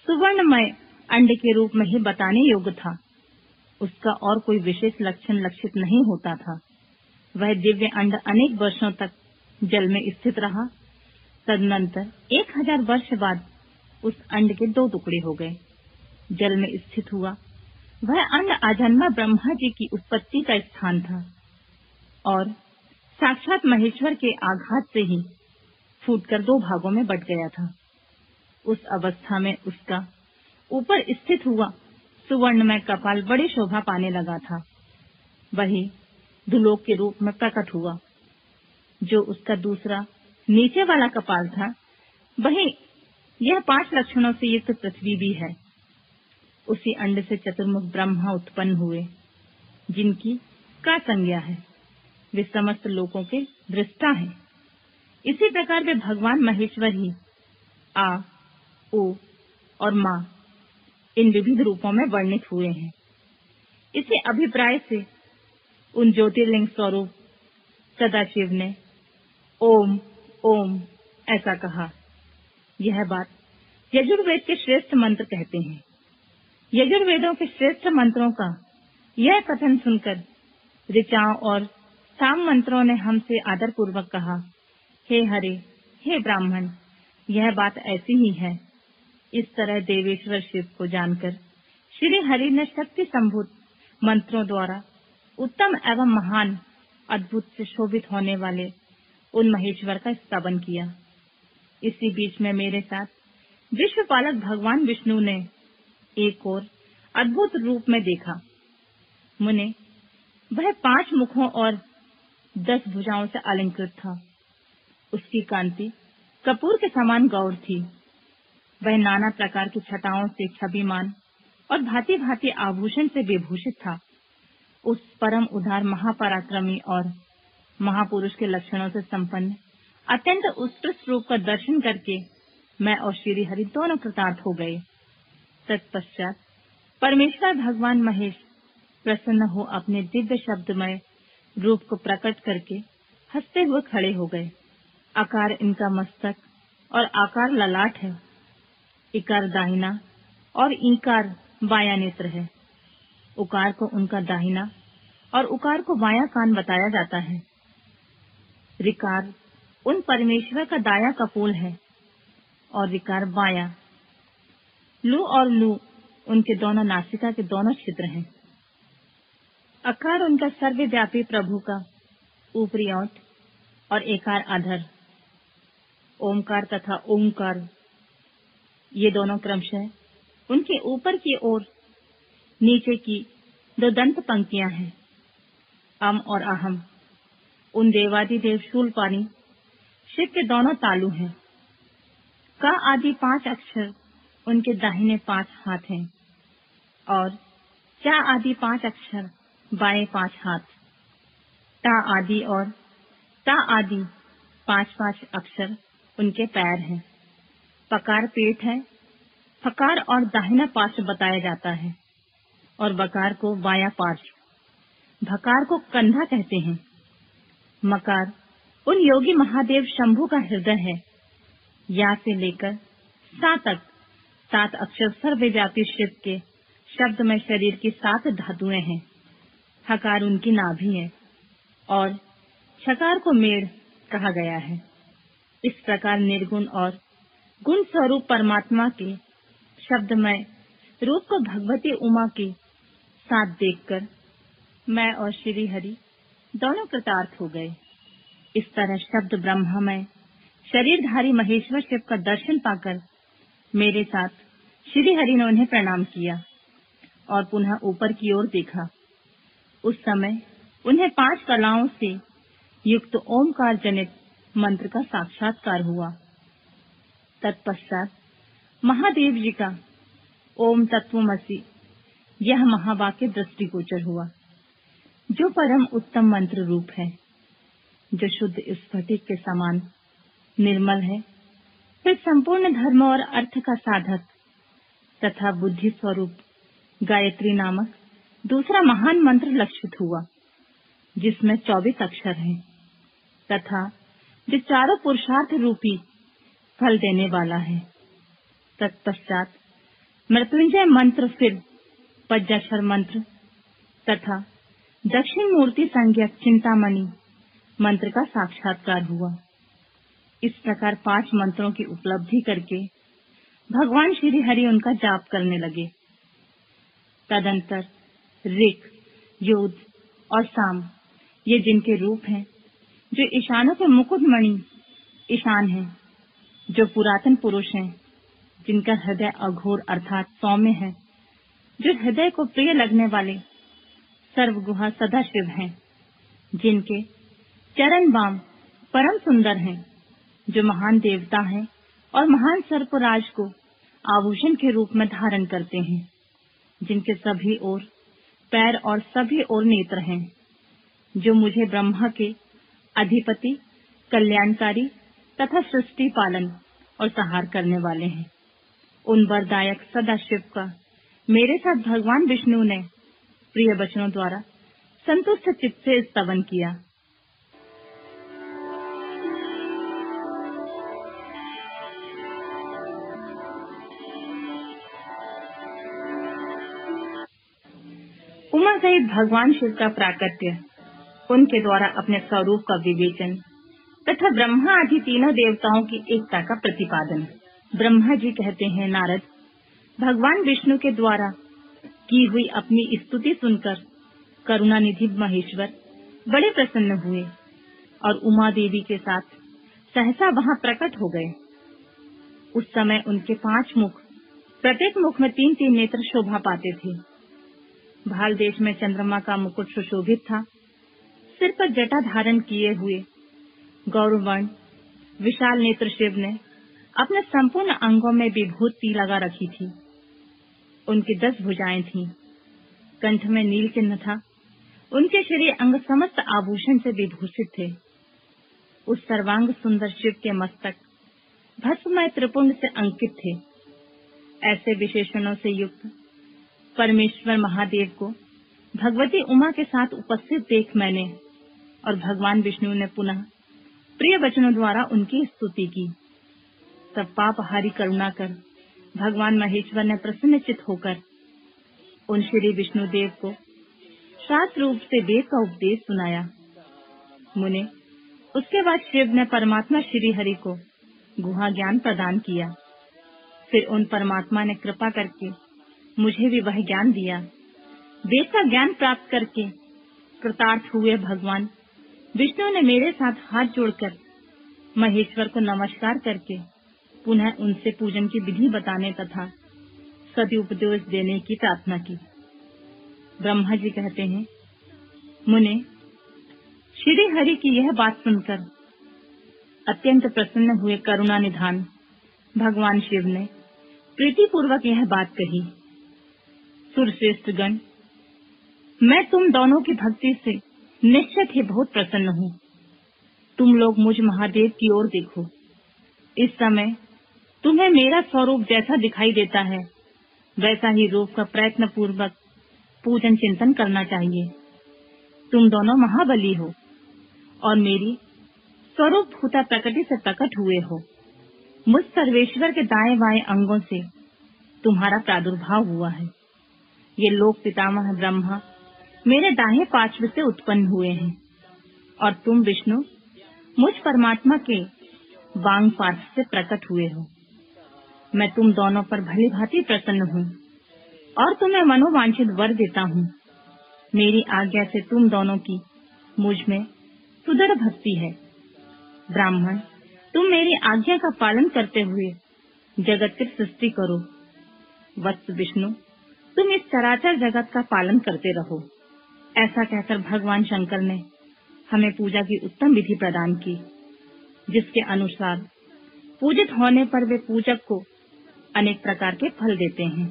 सुवर्णमय अंड के रूप में ही बताने योग्य था। उसका और कोई विशेष लक्षण लक्षित नहीं होता था। वह दिव्य अंड अनेक वर्षों तक जल में स्थित रहा। तदनंतर 1000 वर्ष बाद उस अंड के 2 टुकड़े हो गए, जल में स्थित हुआ वह अंड आजन्मा ब्रह्मा जी की उत्पत्ति का स्थान था और साक्षात महेश्वर के आघात से ही फूटकर 2 भागों में बट गया था। उस अवस्था में उसका ऊपर स्थित हुआ सुवर्णमय कपाल बड़ी शोभा पाने लगा था। वही दुलोक के रूप में प्रकट हुआ। जो उसका दूसरा नीचे वाला कपाल था, वही यह 5 लक्षणों से युक्त पृथ्वी भी है। उसी अंड से चतुर्मुख ब्रह्मा उत्पन्न हुए, जिनकी का संज्ञा है। वे समस्त लोकों के दृष्टा हैं। इसी प्रकार वे भगवान महेश्वर ही आ, ओ और माँ इन विविध रूपों में वर्णित हुए हैं। इसी अभिप्राय से उन ज्योतिर्लिंग स्वरूप सदाशिव ने ओम ओम ऐसा कहा। यह बात यजुर्वेद के श्रेष्ठ मंत्र कहते हैं। यजुर्वेदों के श्रेष्ठ मंत्रों का यह कथन सुनकर ऋचाओं और साम मंत्रों ने हमसे आदर पूर्वक कहा, हे हरे, हे ब्राह्मण, यह बात ऐसी ही है। इस तरह देवेश्वर शिव को जानकर श्री हरि ने शक्ति संभूत मंत्रों द्वारा उत्तम एवं महान अद्भुत से शोभित होने वाले उन महेश्वर का स्तवन किया। इसी बीच में मेरे साथ विश्वपालक भगवान विष्णु ने एक और अद्भुत रूप में देखा। मुने, वह 5 मुखों और 10 भुजाओं से अलंकृत था। उसकी कांति कपूर के समान गौर थी। वह नाना प्रकार की छटाओं से छविमान और भांति भांति आभूषण से विभूषित था। उस परम उदार महापराक्रमी और महापुरुष के लक्षणों से संपन्न अत्यंत उत्कृष्ट रूप का दर्शन करके मैं और श्री हरि दोनों कृतार्थ हो गए। तत्पश्चात परमेश्वर भगवान महेश प्रसन्न हो अपने दिव्य शब्दमय रूप को प्रकट करके हंसते हुए खड़े हो गए। आकार इनका मस्तक और आकार ललाट है। इकार दाहिना और ईकार बायां नेत्र है। उकार को उनका दाहिना और उकार को बायां कान बताया जाता है। ऋकार उन परमेश्वर का दायां कपोल है और ऋकार बायां। लू और लू उनके दोनों नासिका के दोनों छिद्र हैं। अकार उनका सर्वव्यापी प्रभु का ऊपरी ओंठ और एकार अधर। ओमकार तथा ओंकार ये दोनों क्रमशः उनके ऊपर की ओर नीचे की 2 दंत पंक्तियां हैं। अम और अहम उन देवादिदेव शूलपाणी शिव के दोनों तालु हैं। का आदि 5 अक्षर उनके दाहिने 5 हाथ हैं और चा आदि 5 अक्षर बाएं 5 हाथ। टा आदि और ता आदि 5-5 अक्षर उनके पैर हैं। पकार पेट है। फकार और दाहिना पार्श्व बताया जाता है और बकार को बायां पार्श्व। भकार को कंधा कहते हैं। मकार उन योगी महादेव शंभु का हृदय है। या से लेकर सा तक 7 अक्षर सर्वव्यापी शिव के शब्द में शरीर की 7 धातुएं हैं। हकार उनकी नाभि है और छकार को मेढ़ कहा गया है। इस प्रकार निर्गुण और गुण स्वरूप परमात्मा के शब्दमय रूप को भगवती उमा के साथ देखकर मैं और श्री हरि दोनों कृतार्थ हो गए। इस तरह शब्द ब्रह्ममय शरीरधारी महेश्वर शिव का दर्शन पाकर मेरे साथ श्री हरि ने उन्हें प्रणाम किया और पुनः ऊपर की ओर देखा। उस समय उन्हें 5 कलाओं से युक्त ओमकार जनित मंत्र का साक्षात्कार हुआ। तत्पश्चात महादेव जी का ओम तत्वमसि यह महावाक्य दृष्टिगोचर हुआ, जो परम उत्तम मंत्र रूप है, जो शुद्ध स्फटिक के समान निर्मल है। फिर संपूर्ण धर्म और अर्थ का साधक तथा बुद्धि स्वरूप गायत्री नामक दूसरा महान मंत्र लक्षित हुआ, जिसमें 24 अक्षर हैं तथा जो चारों पुरुषार्थ रूपी फल देने वाला है। तत्पश्चात मृत्युंजय मंत्र, फिर पंचाक्षर मंत्र तथा दक्षिण मूर्ति संज्ञक चिंतामणि मंत्र का साक्षात्कार हुआ। इस प्रकार 5 मंत्रों की उपलब्धि करके भगवान श्री हरि उनका जाप करने लगे। तदंतर ऋक, योध और साम, ये जिनके रूप हैं, जो ईशानों के मुकुटमणि ईशान हैं, जो पुरातन पुरुष हैं, जिनका हृदय अघोर अर्थात सौम्य है, जो हृदय को प्रिय लगने वाले सर्वगुहा सदाशिव हैं, जिनके चरण बाम परम सुंदर हैं, जो महान देवता हैं और महान सर्पराज को आभूषण के रूप में धारण करते हैं, जिनके सभी ओर पैर और सभी ओर नेत्र हैं, जो मुझे ब्रह्मा के अधिपति, कल्याणकारी तथा सृष्टि पालन और संहार करने वाले हैं। उन वरदायक सदाशिव का मेरे साथ भगवान विष्णु ने प्रिय वचनों द्वारा संतुष्ट चित्त से स्तवन किया। उमा सहित भगवान शिव का प्राकट्य, उनके द्वारा अपने स्वरूप का विवेचन तथा ब्रह्मा आदि तीनों देवताओं की एकता का प्रतिपादन। ब्रह्मा जी कहते हैं, नारद, भगवान विष्णु के द्वारा की हुई अपनी स्तुति सुनकर करुणानिधि महेश्वर बड़े प्रसन्न हुए और उमा देवी के साथ सहसा वहां प्रकट हो गए। उस समय उनके 5 मुख, प्रत्येक मुख में 3-3 नेत्र शोभा पाते थे। भाल देश में चंद्रमा का मुकुट सुशोभित था। सिर पर जटा धारण किए हुए गौरवर्ण विशाल नेत्र शिव ने अपने संपूर्ण अंगों में विभूति लगा रखी थी। उनकी 10 भुजाएं थीं। कंठ में नील चिन्ह था। उनके शरीर अंग समस्त आभूषण से विभूषित थे। उस सर्वांग सुंदर शिव के मस्तक भस्ममय त्रिपुंड से अंकित थे। ऐसे विशेषणों से युक्त परमेश्वर महादेव को भगवती उमा के साथ उपस्थित देख मैंने और भगवान विष्णु ने पुनः प्रिय वचनों द्वारा उनकी स्तुति की। तब पापहारी करुणा कर भगवान महेश्वर ने प्रसन्नचित होकर उन श्री विष्णु देव को शास्त्र रूप से वेद का उपदेश सुनाया। मुने, उसके बाद शिव ने परमात्मा श्री हरि को गुहा ज्ञान प्रदान किया। फिर उन परमात्मा ने कृपा करके मुझे भी वह ज्ञान दिया। वेद का ज्ञान प्राप्त करके कृतार्थ हुए भगवान विष्णु ने मेरे साथ हाथ जोड़कर महेश्वर को नमस्कार करके पुनः उनसे पूजन की विधि बताने तथा सदुपदेश देने की प्रार्थना की। ब्रह्मा जी कहते हैं, मुने, श्री हरि की यह बात सुनकर अत्यंत प्रसन्न हुए करुणा निधान भगवान शिव ने प्रीति पूर्वक यह बात कही। सुरश्रेष्ठ गण, मैं तुम दोनों की भक्ति से निश्चित ही बहुत प्रसन्न हूँ। तुम लोग मुझ महादेव की ओर देखो। इस समय तुम्हें मेरा स्वरूप जैसा दिखाई देता है, वैसा ही रूप का प्रयत्न पूर्वक पूजन चिंतन करना चाहिए। तुम दोनों महाबली हो और मेरी स्वरूप भूता प्रकृति से प्रकट हुए हो। मुझ सर्वेश्वर के दाएं बाएं अंगों से तुम्हारा प्रादुर्भाव हुआ है। ये लोक पितामह ब्रह्मा मेरे दाहिने पार्श्व से उत्पन्न हुए हैं और तुम विष्णु मुझ परमात्मा के वांग पार्श्व से प्रकट हुए हो। मैं तुम दोनों पर भली भांति प्रसन्न हूँ और तुम्हें मनोवांछित वर देता हूँ। मेरी आज्ञा से तुम दोनों की मुझ में सुदृढ़ भक्ति है। ब्राह्मण, तुम मेरी आज्ञा का पालन करते हुए जगत की सृष्टि करो। वत्स विष्णु, तुम इस चराचर जगत का पालन करते रहो। ऐसा कहकर भगवान शंकर ने हमें पूजा की उत्तम विधि प्रदान की, जिसके अनुसार पूजित होने पर वे पूजक को अनेक प्रकार के फल देते हैं।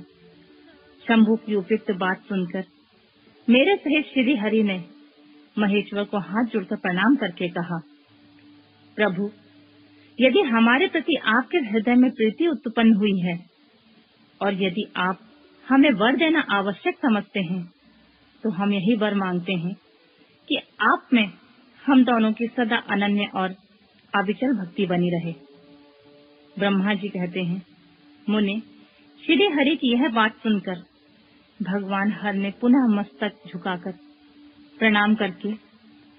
शंभु की उपयुक्त बात सुनकर मेरे सहित श्री हरि ने महेश्वर को हाथ जोड़कर प्रणाम करके कहा, प्रभु, यदि हमारे प्रति आपके हृदय में प्रीति उत्पन्न हुई है और यदि आप हमें वर देना आवश्यक समझते हैं, तो हम यही वर मांगते हैं कि आप में हम दोनों की सदा अनन्य और अविचल भक्ति बनी रहे। ब्रह्मा जी कहते हैं, मुने, श्री हरि की यह बात सुनकर भगवान हर ने पुनः मस्तक झुकाकर प्रणाम करके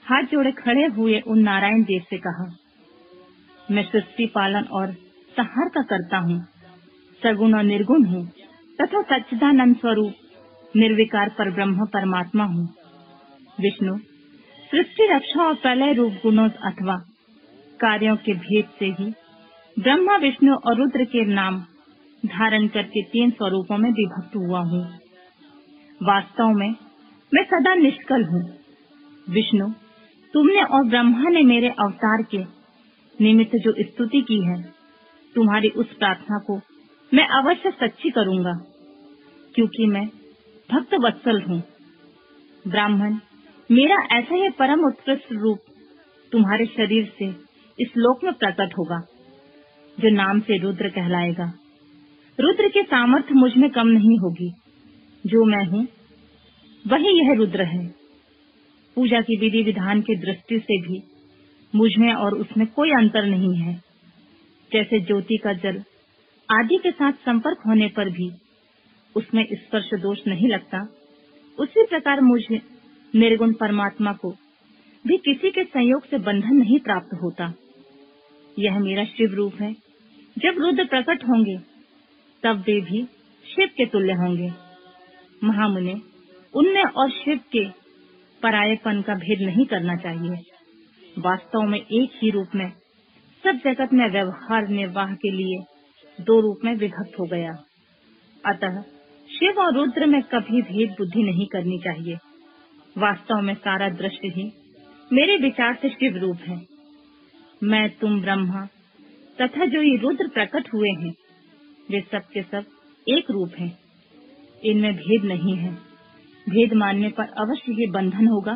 हाथ जोड़े खड़े हुए उन नारायण देव से कहा, मैं सृष्टि पालन और संहार का करता हूँ, सगुण और निर्गुण हूँ तथा सच्चिदानंद स्वरूप निर्विकार परब्रह्म परमात्मा हूँ। विष्णु सृष्टि रक्षा और प्रलय रूप गुणों अथवा कार्यों के भेद से ही ब्रह्मा विष्णु और रुद्र के नाम धारण करके 3 स्वरूपों में विभक्त हुआ हूँ। वास्तव में मैं सदा निष्कल हूँ। विष्णु तुमने और ब्रह्मा ने मेरे अवतार के निमित्त जो स्तुति की है, तुम्हारी उस प्रार्थना को मैं अवश्य सच्ची करूँगा, क्योंकि मैं भक्त वत्सल हूँ। ब्राह्मण मेरा ऐसा ही परम उत्कृष्ट रूप तुम्हारे शरीर से इस लोक में प्रकट होगा, जो नाम से रुद्र कहलाएगा। रुद्र की सामर्थ्य मुझ में कम नहीं होगी। जो मैं हूँ वही यह रुद्र है। पूजा की विधि विधान की दृष्टि से भी मुझ में और उसमें कोई अंतर नहीं है। जैसे ज्योति का जल आदि के साथ संपर्क होने पर भी उसमें स्पर्श दोष नहीं लगता, उसी प्रकार मुझे निर्गुण परमात्मा को भी किसी के संयोग से बंधन नहीं प्राप्त होता। यह मेरा शिव रूप है। जब रुद्र प्रकट होंगे तब वे भी शिव के तुल्य होंगे। महामुने, उनमें और शिव के परायेपन का भेद नहीं करना चाहिए। वास्तव में एक ही रूप में सब जगत में व्यवहार निर्वाह के लिए 2 रूप में विभक्त हो गया। अतः शिव और रुद्र में कभी भेद बुद्धि नहीं करनी चाहिए। वास्तव में सारा दृश्य ही मेरे विचार से शिव रूप है। मैं, तुम, ब्रह्मा तथा जो ये रुद्र प्रकट हुए हैं, वे सब के सब एक रूप हैं। इनमें भेद नहीं है। भेद मानने पर अवश्य ही बंधन होगा,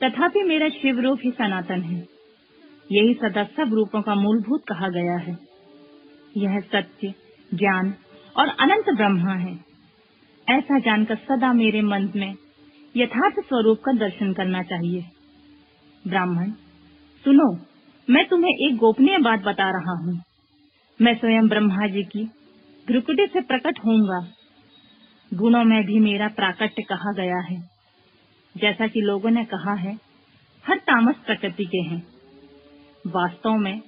तथापि मेरा शिव रूप ही सनातन है। यही सदा सब रूपों का मूलभूत कहा गया है। यह सत्य, ज्ञान और अनंत ब्रह्मा है। ऐसा जानकर सदा मेरे मन में यथार्थ स्वरूप का दर्शन करना चाहिए। ब्राह्मण सुनो, मैं तुम्हें एक गोपनीय बात बता रहा हूँ। मैं स्वयं ब्रह्मा जी की भ्रुकुटी से प्रकट होऊंगा। गुणों में भी मेरा प्राकट्य कहा गया है। जैसा कि लोगों ने कहा है, हर तामस प्रकृति के हैं। वास्तव में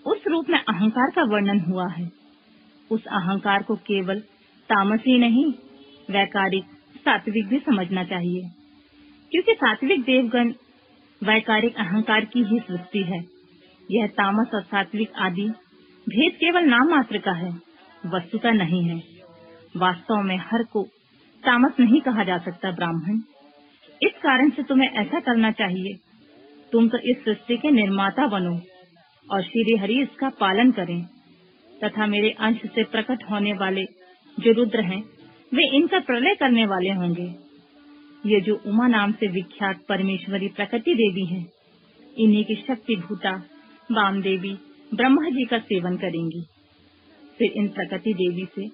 उस रूप में अहंकार का वर्णन हुआ है। उस अहंकार को केवल तामस ही नहीं, वैकारिक, सात्विक भी समझना चाहिए, क्योंकि सात्विक देवगण वैकारिक अहंकार की ही सृष्टि है। यह तामस और सात्विक आदि भेद केवल नाम मात्र का है, वस्तुता नहीं है। वास्तव में हर को तामस नहीं कहा जा सकता। ब्राह्मण, इस कारण से तुम्हें ऐसा करना चाहिए, तुम तो इस सृष्टि के निर्माता बनो और श्री हरि इसका पालन करें, तथा मेरे अंश से प्रकट होने वाले जो रुद्र हैं, वे इनका प्रलय करने वाले होंगे। ये जो उमा नाम से विख्यात परमेश्वरी प्रकृति देवी हैं, इन्हीं की शक्ति भूता वाम देवी ब्रह्मा जी का सेवन करेंगी। फिर इन प्रकृति देवी से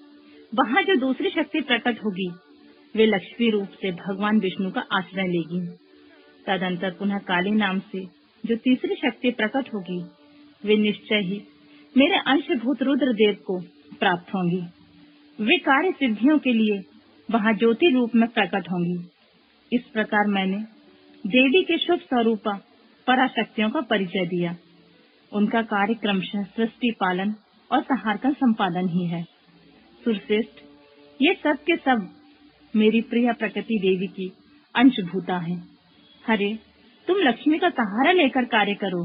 वहाँ जो दूसरी शक्ति प्रकट होगी, वे लक्ष्मी रूप से भगवान विष्णु का आश्रय लेगी। तदंतर पुनः काली नाम से जो तीसरी शक्ति प्रकट होगी, वे निश्चय ही मेरे अंशभूत रुद्र देव को प्राप्त होंगी। वे कार्य सिद्धियों के लिए वहाँ ज्योति रूप में प्रकट होंगी। इस प्रकार मैंने देवी के शुभ स्वरूपा पराशक्तियों का परिचय दिया। उनका कार्य क्रमशः सृष्टि पालन और संहार का संपादन ही है। सुरश्रेष्ठ, ये सब के सब मेरी प्रिय प्रकृति देवी की अंशभूता हैं। हरे, तुम लक्ष्मी का सहारा लेकर कार्य करो।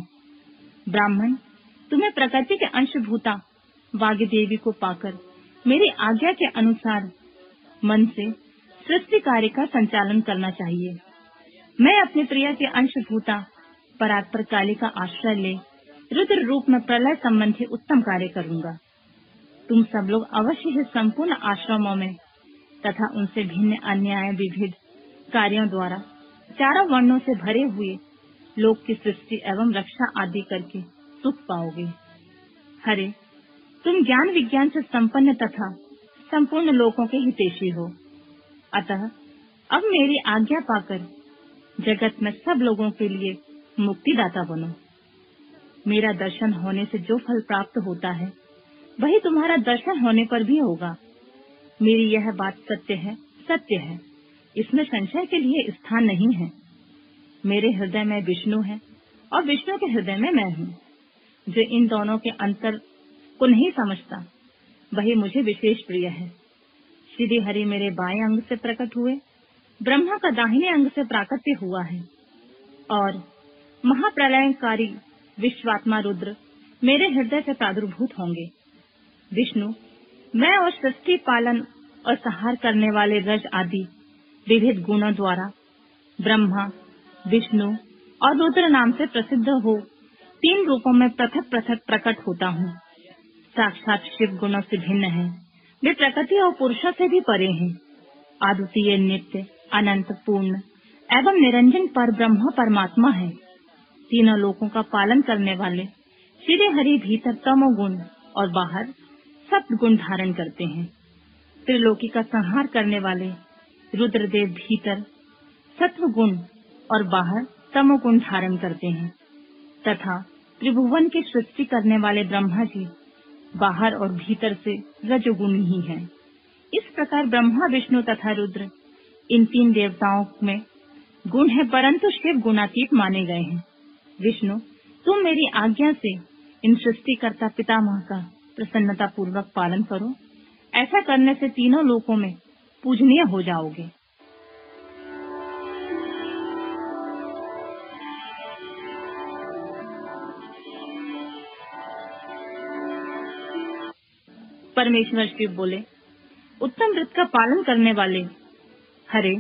ब्राह्मण, तुम्हें प्रकृति के अंशभूता वाग्य देवी को पाकर मेरी आज्ञा के अनुसार मन से सृष्टि कार्य का संचालन करना चाहिए। मैं अपने प्रिय के अंशभूता परात्पर काली का आश्रय ले रुद्र रूप में प्रलय संबंधी उत्तम कार्य करूंगा। तुम सब लोग अवश्य ही संपूर्ण आश्रमों में तथा उनसे भिन्न अन्याय विविध कार्यों द्वारा चारों वर्णों से भरे हुए लोक की सृष्टि एवं रक्षा आदि करके सुख पाओगे। हरे, तुम ज्ञान विज्ञान से संपन्न तथा संपूर्ण लोकों के हितैषी हो। अतः अब मेरी आज्ञा पाकर जगत में सब लोगों के लिए मुक्तिदाता बनो। मेरा दर्शन होने से जो फल प्राप्त होता है, वही तुम्हारा दर्शन होने पर भी होगा। मेरी यह बात सत्य है, सत्य है, इसमें संशय के लिए स्थान नहीं है। मेरे हृदय में विष्णु है और विष्णु के हृदय में मैं हूँ। जो इन दोनों के अंतर को नहीं समझता, वही मुझे विशेष प्रिय है। श्री हरि मेरे बाएं अंग से प्रकट हुए, ब्रह्मा का दाहिने अंग से प्राकट्य हुआ है और महाप्रलयकारी विश्वात्मा रुद्र मेरे हृदय से प्रादुर्भूत होंगे। विष्णु, मैं और सृष्टि पालन और संहार करने वाले रज आदि विविध गुणों द्वारा ब्रह्मा, विष्णु और रुद्र नाम से प्रसिद्ध हो 3 रूपों में पृथक पृथक प्रकट होता हूँ। साक्षात शिव गुणों से भिन्न है, वे प्रकृति और पुरुषों से भी परे हैं। अद्वितीय, नित्य, अनंत, पूर्ण एवं निरंजन पर ब्रह्म परमात्मा है। तीनों लोकों का पालन करने वाले श्री हरि भीतर तमोगुण और बाहर सप्त गुण धारण करते हैं। त्रिलोकी का संहार करने वाले रुद्रदेव भीतर सत्व गुण और बाहर तमोगुण धारण करते हैं तथा त्रिभुवन की सृष्टि करने वाले ब्रह्मा जी बाहर और भीतर से रजोगुण ही हैं। इस प्रकार ब्रह्मा, विष्णु तथा रुद्र इन 3 देवताओं में गुण है, परंतु शिव गुणातीत माने गए हैं। विष्णु, तुम मेरी आज्ञा से इन सृष्टिकर्ता पितामह का प्रसन्नता पूर्वक पालन करो। ऐसा करने से तीनों लोकों में पूजनीय हो जाओगे। परमेश्वर शिव बोले, उत्तम व्रत का पालन करने वाले हरे